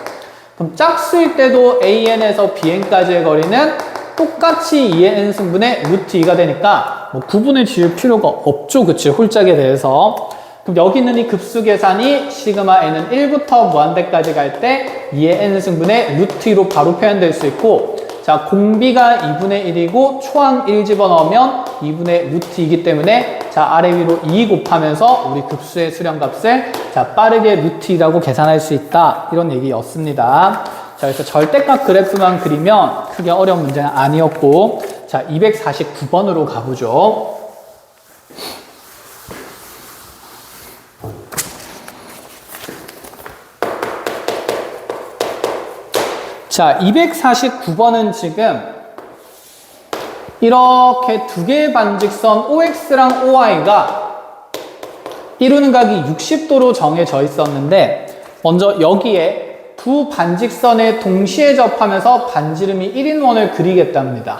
그럼 짝수일 때도 an에서 bn까지의 거리는 똑같이 2의 n승분의 루트 2가 되니까 뭐 구분을 지을 필요가 없죠, 그치? 홀짝에 대해서. 그럼 여기 있는 이 급수 계산이 시그마 n은 1부터 무한대까지 갈 때 2의 n승분의 루트 2로 바로 표현될 수 있고, 자, 공비가 2분의 1이고 초항 1 집어넣으면 2분의 루트 2이기 때문에, 자, 아래 위로 2 곱하면서 우리 급수의 수렴값을, 자, 빠르게 루트 2라고 계산할 수 있다, 이런 얘기였습니다. 자, 그래서 절대값 그래프만 그리면 크게 어려운 문제는 아니었고, 자, 249번으로 가보죠. 자, 249번은 지금 이렇게 두 개의 반직선 OX랑 OY가 이루는 각이 60도로 정해져 있었는데, 먼저 여기에 두 반직선에 동시에 접하면서 반지름이 1인원을 그리겠답니다.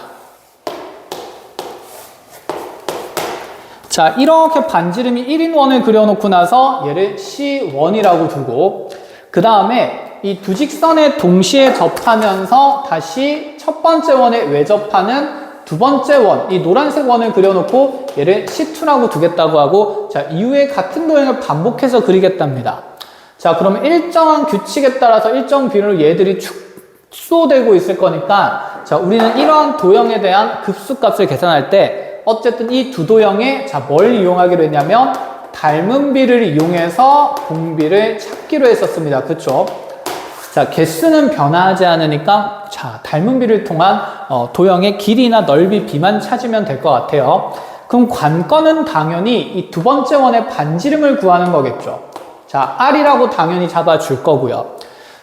자, 이렇게 반지름이 1인원을 그려놓고 나서 얘를 C1이라고 두고, 그 다음에 이 두 직선에 동시에 접하면서 다시 첫 번째 원에 외접하는 두 번째 원, 이 노란색 원을 그려놓고 얘를 C2라고 두겠다고 하고, 자, 이후에 같은 도형을 반복해서 그리겠답니다. 자, 그러면 일정한 규칙에 따라서 일정 비율로 얘들이 축소되고 있을 거니까, 자, 우리는 이러한 도형에 대한 급수값을 계산할 때 어쨌든 이 두 도형에, 자, 뭘 이용하기로 했냐면 닮은 비를 이용해서 공비를 찾기로 했었습니다. 그쵸? 자, 개수는 변화하지 않으니까 자, 닮은 비를 통한 도형의 길이나 넓이 비만 찾으면 될 것 같아요. 그럼 관건은 당연히 이 두 번째 원의 반지름을 구하는 거겠죠. 자, R이라고 당연히 잡아줄 거고요.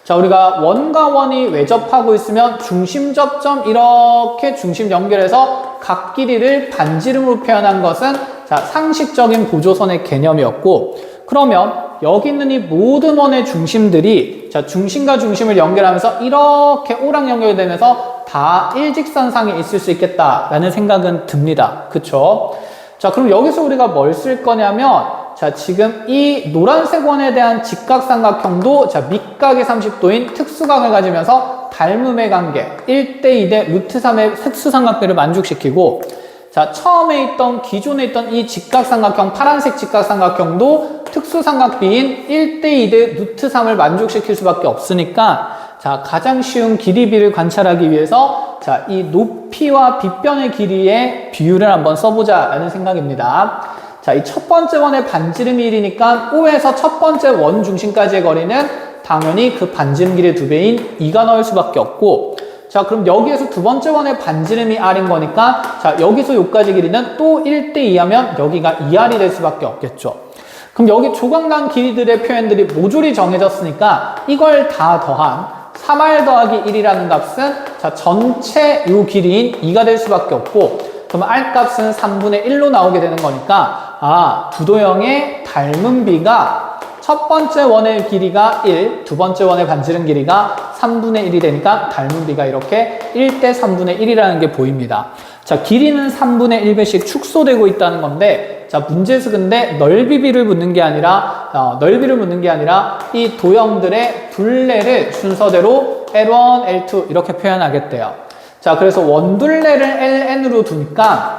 자, 우리가 원과 원이 외접하고 있으면 중심 접점 이렇게 중심 연결해서 각 길이를 반지름으로 표현한 것은 자, 상식적인 보조선의 개념이었고, 그러면 여기 있는 이 모든 원의 중심들이 자, 중심과 중심을 연결하면서 이렇게 오랑 연결되면서 다 일직선상에 있을 수 있겠다라는 생각은 듭니다. 그쵸? 자, 그럼 여기서 우리가 뭘 쓸 거냐면 자, 지금 이 노란색 원에 대한 직각삼각형도 자, 밑각이 30도인 특수각을 가지면서 닮음의 관계 1대2 대 루트 3의 특수삼각비를 만족시키고, 자, 처음에 있던 기존에 있던 이 직각삼각형 파란색 직각삼각형도 특수삼각비인 1대2 대 루트 3을 만족시킬 수밖에 없으니까 자, 가장 쉬운 길이비를 관찰하기 위해서 자, 이 높이와 빗변의 길이의 비율을 한번 써보자 라는 생각입니다. 자, 이 첫 번째 원의 반지름이 1이니까 O에서 첫 번째 원 중심까지의 거리는 당연히 그 반지름 길이의 2배인 2가 나올 수밖에 없고, 자, 그럼 여기에서 두 번째 원의 반지름이 R인 거니까 자, 여기서 여기까지 길이는 또 1대2 하면 여기가 2R이 될 수밖에 없겠죠. 그럼 여기 조각난 길이들의 표현들이 모조리 정해졌으니까 이걸 다 더한 3R 더하기 1이라는 값은 자, 전체 요 길이인 2가 될 수밖에 없고, 그럼 R 값은 3분의 1로 나오게 되는 거니까 두 도형의 닮은 비가 첫 번째 원의 길이가 1, 두 번째 원의 반지름 길이가 3분의 1이 되니까 닮은 비가 이렇게 1대 3분의 1이라는 게 보입니다. 자, 길이는 3분의 1배씩 축소되고 있다는 건데, 자, 문제에서 근데 넓이비를 묻는 게 아니라 넓이를 묻는 게 아니라 이 도형들의 둘레를 순서대로 L1, L2 이렇게 표현하겠대요. 자, 그래서 원둘레를 LN으로 두니까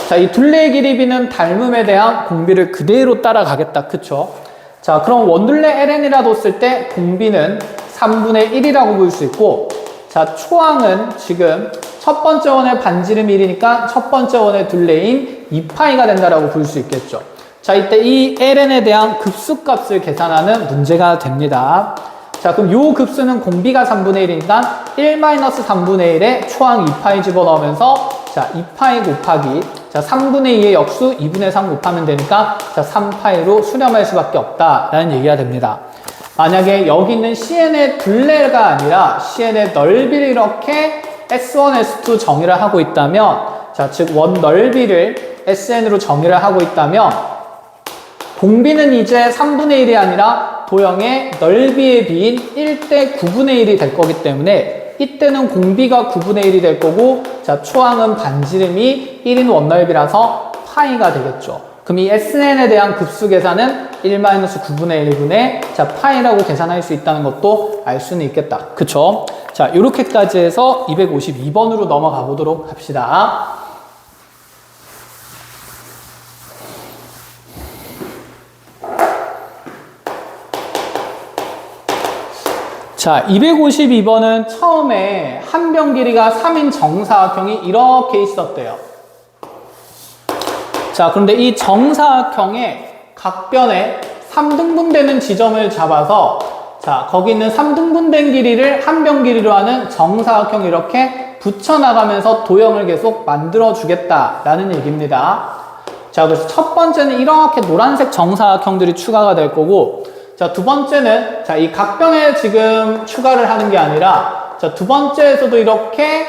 자, 이 둘레의 길이비는 닮음에 대한 공비를 그대로 따라가겠다. 그쵸? 자, 그럼 원둘레 LN이라 뒀을 때 공비는 3분의 1이라고 볼 수 있고, 자, 초항은 지금 첫 번째 원의 반지름 1이니까 첫 번째 원의 둘레인 2파이가 된다라고 볼 수 있겠죠. 자, 이때 이 LN에 대한 급수값을 계산하는 문제가 됩니다. 자, 그럼 요 급수는 공비가 3분의 1이니까 1-3분의 1에 초항 2파이 집어넣으면서 자, 2파이 곱하기 자, 3분의 2의 역수 2분의 3 곱하면 되니까 자, 3파이로 수렴할 수밖에 없다라는 얘기가 됩니다. 만약에 여기 있는 CN의 둘레가 아니라 CN의 넓이를 이렇게 S1, S2 정의를 하고 있다면, 자, 즉 원 넓이를 SN으로 정의를 하고 있다면 공비는 이제 3분의 1이 아니라 도형의 넓이의 비인 1대 9분의 1이 될 거기 때문에 이때는 공비가 9분의 1이 될 거고, 자, 초항은 반지름이 1인 원넓이라서 파이가 되겠죠. 그럼 이 SN에 대한 급수 계산은 1-9분의 1분의 자, 파이라고 계산할 수 있다는 것도 알 수는 있겠다. 그쵸? 자, 이렇게까지 해서 252번으로 넘어가 보도록 합시다. 자, 252번은 처음에 한 변 길이가 3인 정사각형이 이렇게 있었대요. 자, 그런데 이 정사각형의 각 변에 3등분되는 지점을 잡아서 자, 거기 있는 3등분된 길이를 한 변 길이로 하는 정사각형 이렇게 붙여나가면서 도형을 계속 만들어 주겠다라는 얘기입니다. 자, 그래서 첫 번째는 이렇게 노란색 정사각형들이 추가가 될 거고, 자, 두 번째는 자, 이 각변에 지금 추가를 하는 게 아니라 자, 두 번째에서도 이렇게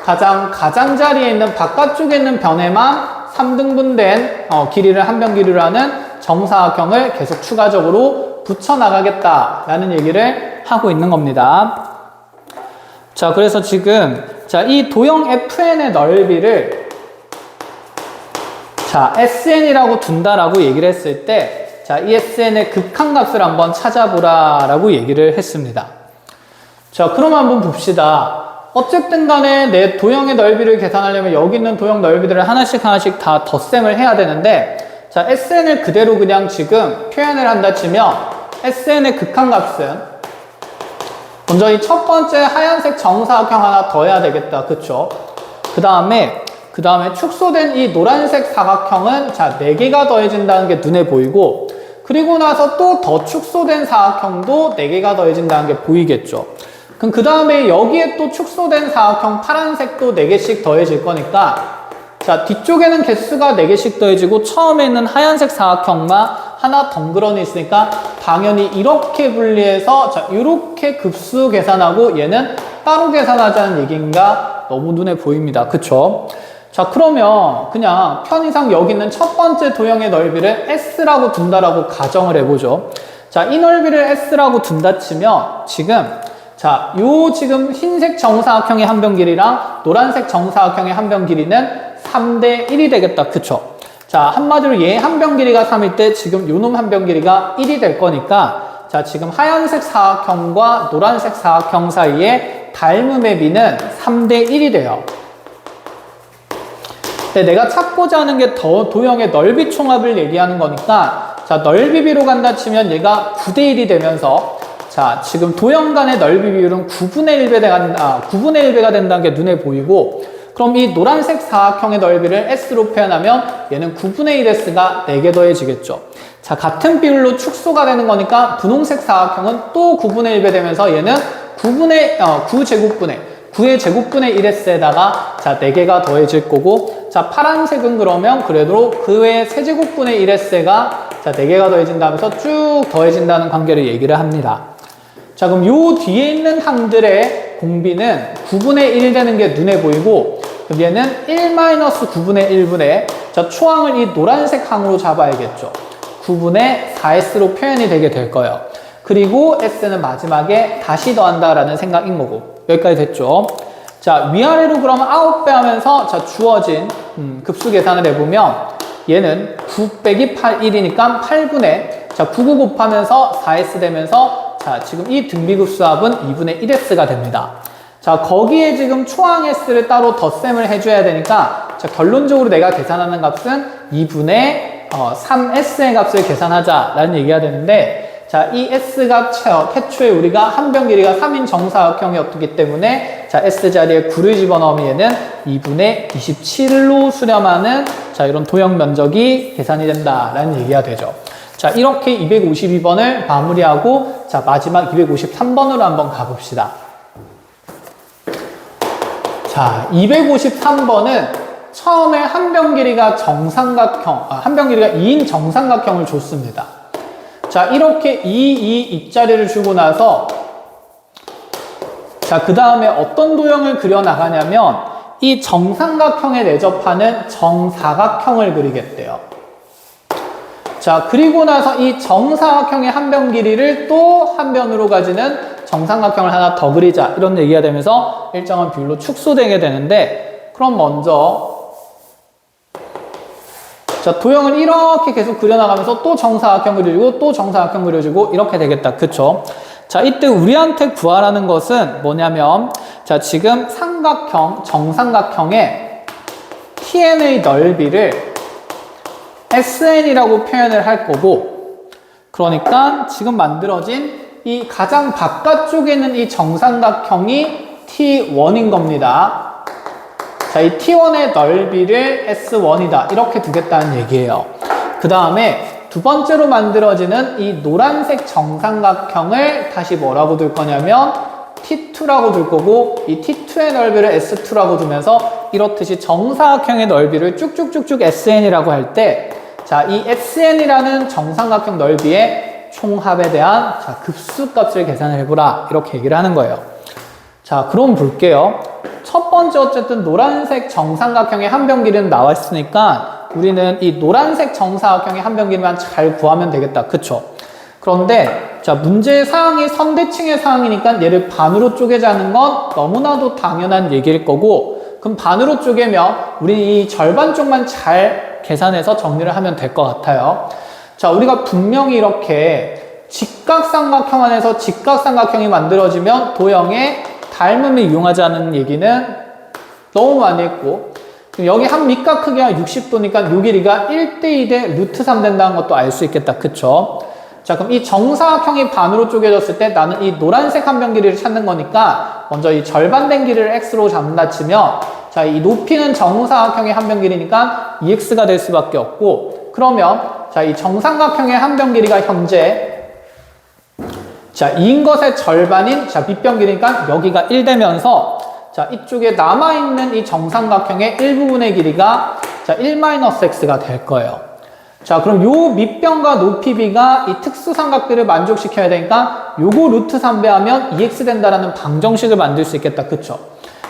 가장자리에 있는 바깥쪽에 있는 변에만 3등분된 길이를 한 변 길이로 하는 정사각형을 계속 추가적으로 붙여나가겠다라는 얘기를 하고 있는 겁니다. 자, 그래서 지금 자, 이 도형 FN의 넓이를 자, SN이라고 둔다라고 얘기를 했을 때 자, 이 SN의 극한값을 한번 찾아보라라고 얘기를 했습니다. 자, 그럼 한번 봅시다. 어쨌든 간에 내 도형의 넓이를 계산하려면 여기 있는 도형 넓이들을 하나씩 다 덧셈을 해야 되는데, 자, SN을 그대로 그냥 지금 표현을 한다 치면 SN의 극한값은 먼저 이 첫 번째 하얀색 정사각형 하나 더 해야 되겠다. 그쵸? 그 다음에 축소된 이 노란색 사각형은 자, 4개가 더해진다는 게 눈에 보이고, 그리고 나서 또 더 축소된 사각형도 4개가 더해진다는 게 보이겠죠. 그럼 그 다음에 여기에 또 축소된 사각형 파란색도 4개씩 더해질 거니까 자, 뒤쪽에는 개수가 4개씩 더해지고 처음에 있는 하얀색 사각형만 하나 덩그러니 있으니까 당연히 이렇게 분리해서 자, 이렇게 급수 계산하고 얘는 따로 계산하자는 얘기인가 너무 눈에 보입니다. 그쵸? 자, 그러면 그냥 편의상 여기 있는 첫 번째 도형의 넓이를 S라고 둔다라고 가정을 해보죠. 자, 이 넓이를 S라고 둔다 치면 지금 자, 요 지금 흰색 정사각형의 한 변 길이랑 노란색 정사각형의 한 변 길이는 3대 1이 되겠다. 그쵸? 자, 한마디로 얘 한 변 길이가 3일 때 지금 요놈 한 변 길이가 1이 될 거니까 자, 지금 하얀색 사각형과 노란색 사각형 사이에 닮음의 비는 3대 1이 돼요. 근데 내가 찾고자 하는 게 더 도형의 넓이 총합을 얘기하는 거니까 자, 넓이 비로 간다 치면 얘가 9대 1이 되면서 자, 지금 도형 간의 넓이 비율은 9분의 1배가 된다는 게 눈에 보이고 그럼 이 노란색 사각형의 넓이를 S로 표현하면 얘는 9분의 1S가 4개 더해지겠죠. 자, 같은 비율로 축소가 되는 거니까 분홍색 사각형은 또 9분의 1배 되면서 얘는 9의 제곱분의 1S에다가 자, 4개가 더해질 거고 자, 파란색은 그러면 그래도 그의 세제곱분의 1S가 자, 4개가 더해진다면서 쭉 더해진다는 관계를 얘기를 합니다. 자, 그럼 요 뒤에 있는 항들의 공비는 9분의 1 되는 게 눈에 보이고 그럼 얘는 1-9분의 1분의 자, 초항을 이 노란색 항으로 잡아야겠죠. 9분의 4S로 표현이 되게 될 거예요. 그리고 S는 마지막에 다시 더한다라는 생각인 거고 여기까지 됐죠. 자, 위아래로 그러면 9배 하면서 자, 주어진 급수 계산을 해보면 얘는 9 빼기 8, 1이니까 8분의 자, 99 곱하면서 4S 되면서 자, 지금 이 등비급수합은 2분의 1S가 됩니다. 자, 거기에 지금 초항 S를 따로 덧셈을 해줘야 되니까 자, 결론적으로 내가 계산하는 값은 2분의 3S의 값을 계산하자라는 얘기가 되는데 자, 이 S가 태초에 우리가 한 변 길이가 3인 정사각형이었기 때문에 자, S 자리에 9를 집어넣으면 얘는 2분의 27로 수렴하는 자, 이런 도형 면적이 계산이 된다라는 얘기가 되죠. 자, 이렇게 252번을 마무리하고 자, 마지막 253번으로 한번 가봅시다. 자, 253번은 처음에 한 변 길이가 한 변 길이가 2인 정삼각형을 줬습니다. 자, 이렇게 2 입자리를 주고 나서 자, 그 다음에 어떤 도형을 그려 나가냐면 이 정삼각형에 내접하는 정사각형을 그리겠대요. 자, 그리고 나서 이 정사각형의 한 변 길이를 또 한 변으로 가지는 정삼각형을 하나 더 그리자 이런 얘기가 되면서 일정한 비율로 축소되게 되는데 그럼 먼저 자, 도형을 이렇게 계속 그려나가면서 또 정사각형 그려주고 또 정사각형 그려주고 이렇게 되겠다. 그쵸? 자, 이때 우리한테 구하라는 것은 뭐냐면 자, 지금 삼각형, 정삼각형의 TN의 넓이를 SN이라고 표현을 할 거고 그러니까 지금 만들어진 이 가장 바깥쪽에 있는 이 정삼각형이 T1인 겁니다. 자, 이 T1의 넓이를 S1이다. 이렇게 두겠다는 얘기예요. 그 다음에 두 번째로 만들어지는 이 노란색 정삼각형을 다시 뭐라고 둘 거냐면 T2라고 둘 거고 이 T2의 넓이를 S2라고 두면서 이렇듯이 정사각형의 넓이를 쭉쭉쭉쭉 SN이라고 할 때 자, 이 SN이라는 정삼각형 넓이의 총합에 대한 자, 급수값을 계산을 해보라. 이렇게 얘기를 하는 거예요. 자, 그럼 볼게요. 첫 번째 어쨌든 노란색 정삼각형의 한 변 길이는 나와 있으니까 우리는 이 노란색 정사각형의 한 변 길이만 잘 구하면 되겠다. 그쵸? 그런데 자, 문제의 사항이 선대칭의 사항이니까 얘를 반으로 쪼개자는 건 너무나도 당연한 얘기일 거고 그럼 반으로 쪼개면 우리 이 절반 쪽만 잘 계산해서 정리를 하면 될 것 같아요. 자, 우리가 분명히 이렇게 직각삼각형 안에서 직각삼각형이 만들어지면 도형의 닮음을 이용하지 않는 얘기는 너무 많이 했고 여기 한 밑각 크기가 60도니까 요 길이가 1대2 대 루트 3 된다는 것도 알 수 있겠다. 그쵸? 자, 그럼 이 정사각형이 반으로 쪼개졌을 때 나는 이 노란색 한 변 길이를 찾는 거니까 먼저 이 절반된 길이를 x로 잡는다 치면 자, 이 높이는 정사각형의 한 변 길이니까 2x가 될 수밖에 없고 그러면 자, 이 정삼각형의 한 변 길이가 현재 자, 2인 것의 절반인 자, 밑변 길이니까 여기가 1 되면서 자, 이쪽에 남아있는 이 정삼각형의 일부분의 길이가 자, 1-x가 될 거예요. 자, 그럼 요 밑변과 높이 b가 이 특수삼각들을 만족시켜야 되니까 요거 루트 3배하면 2x 된다라는 방정식을 만들 수 있겠다. 그쵸?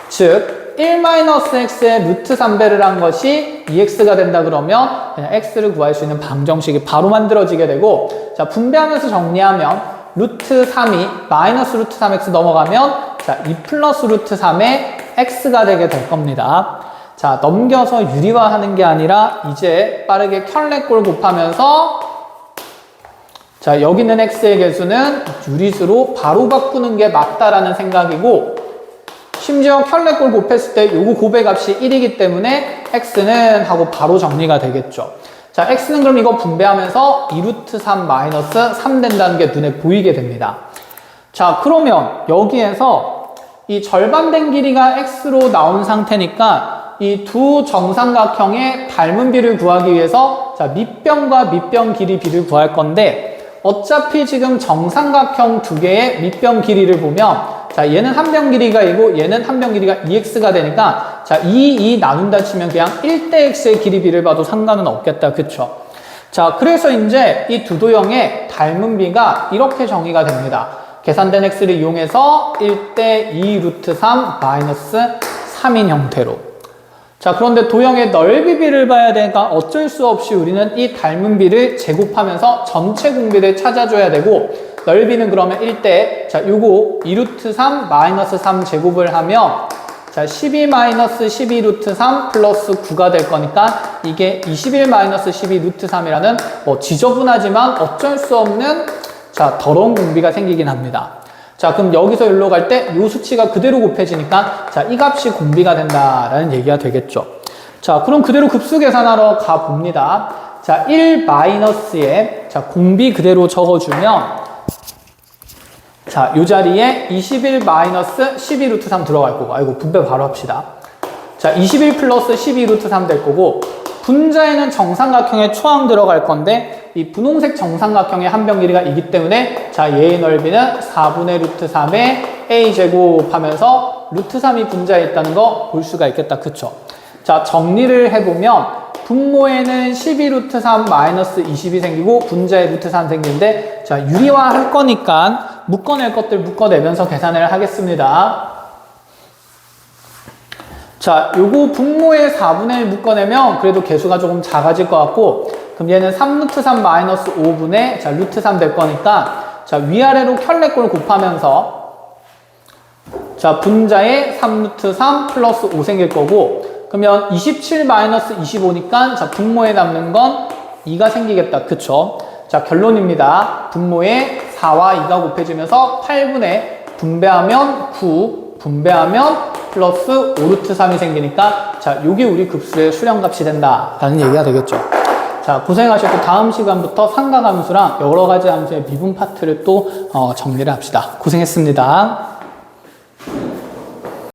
즉 1-x의 루트 3배를 한 것이 2x가 된다 그러면 그냥 x를 구할 수 있는 방정식이 바로 만들어지게 되고, 자, 분배하면서 정리하면 루트 3이 마이너스 루트 3x 넘어가면 자, 2 플러스 루트 3의 x가 되게 될 겁니다. 자, 넘겨서 유리화하는 게 아니라 이제 빠르게 켤레꼴 곱하면서 자, 여기 있는 x의 개수는 유리수로 바로 바꾸는 게 맞다라는 생각이고, 심지어 켤레꼴 곱했을 때 요거 곱해값이 1이기 때문에 x는 하고 바로 정리가 되겠죠. 자, x는 그럼 이거 분배하면서 2루트 3 마이너스 3 된다는 게 눈에 보이게 됩니다. 자, 그러면 여기에서 이 절반된 길이가 x로 나온 상태니까 이 두 정삼각형의 닮은 비를 구하기 위해서 자, 밑변과 밑변 길이 비를 구할 건데, 어차피 지금 정삼각형 두 개의 밑변 길이를 보면 자, 얘는 한 변 길이가 2고 얘는 한 변 길이가 2x가 되니까 자, 2 나눈다 치면 그냥 1대 x의 길이 비를 봐도 상관은 없겠다. 그쵸? 자, 그래서 이제 이 두 도형의 닮은 비가 이렇게 정의가 됩니다. 계산된 x를 이용해서 1대 2 루트 3 마이너스 3인 형태로. 자, 그런데 도형의 넓이 비를 봐야 되니까 어쩔 수 없이 우리는 이 닮은 비를 제곱하면서 전체 공비를 찾아줘야 되고, 넓이는 그러면 1대 자, 요거 2루트 3 마이너스 3 제곱을 하면 자, 12 마이너스 12 루트 3 플러스 9가 될 거니까 이게 21 마이너스 12 루트 3이라는 뭐 지저분하지만 어쩔 수 없는 자, 더러운 공비가 생기긴 합니다. 자, 그럼 여기서 여기로 갈 때 이 수치가 그대로 곱해지니까 자, 이 값이 공비가 된다라는 얘기가 되겠죠. 자, 그럼 그대로 급수 계산하러 가봅니다. 자, 1 마이너스에 자, 공비 그대로 적어주면 자, 요 자리에 21 마이너스 12 루트 3 들어갈 거고, 아이고, 분배 바로 합시다. 자, 21 플러스 12 루트 3 될 거고, 분자에는 정삼각형의 초항 들어갈 건데, 이 분홍색 정삼각형의 한 변 길이가 이기 때문에, 자, 얘의 넓이는 4분의 루트 3의 a제곱 하면서 루트 3이 분자에 있다는 거 볼 수가 있겠다. 그쵸? 자, 정리를 해보면, 분모에는 12 루트 3 마이너스 20이 생기고 분자에 루트 3 생기는데, 자, 유리화 할 거니까 묶어낼 것들 묶어내면서 계산을 하겠습니다. 자, 요거 분모에 4분의 1 묶어내면 그래도 개수가 조금 작아질 것 같고, 그럼 얘는 3 루트 3 마이너스 5분의 자, 루트 3 될 거니까 자, 위아래로 켤레꼴 곱하면서 자, 분자에 3 루트 3 플러스 5 생길 거고, 그러면 27 마이너스 25니까 자, 분모에 남는 건 2가 생기겠다. 그쵸? 자, 결론입니다. 분모에 4와 2가 곱해지면서 8분의 분배하면 9, 분배하면 플러스 5 루트 3이 생기니까 자, 요게 우리 급수의 수렴값이 된다라는 얘기가 되겠죠. 자, 고생하셨고 다음 시간부터 삼각함수랑 여러 가지 함수의 미분 파트를 또 정리를 합시다. 고생했습니다.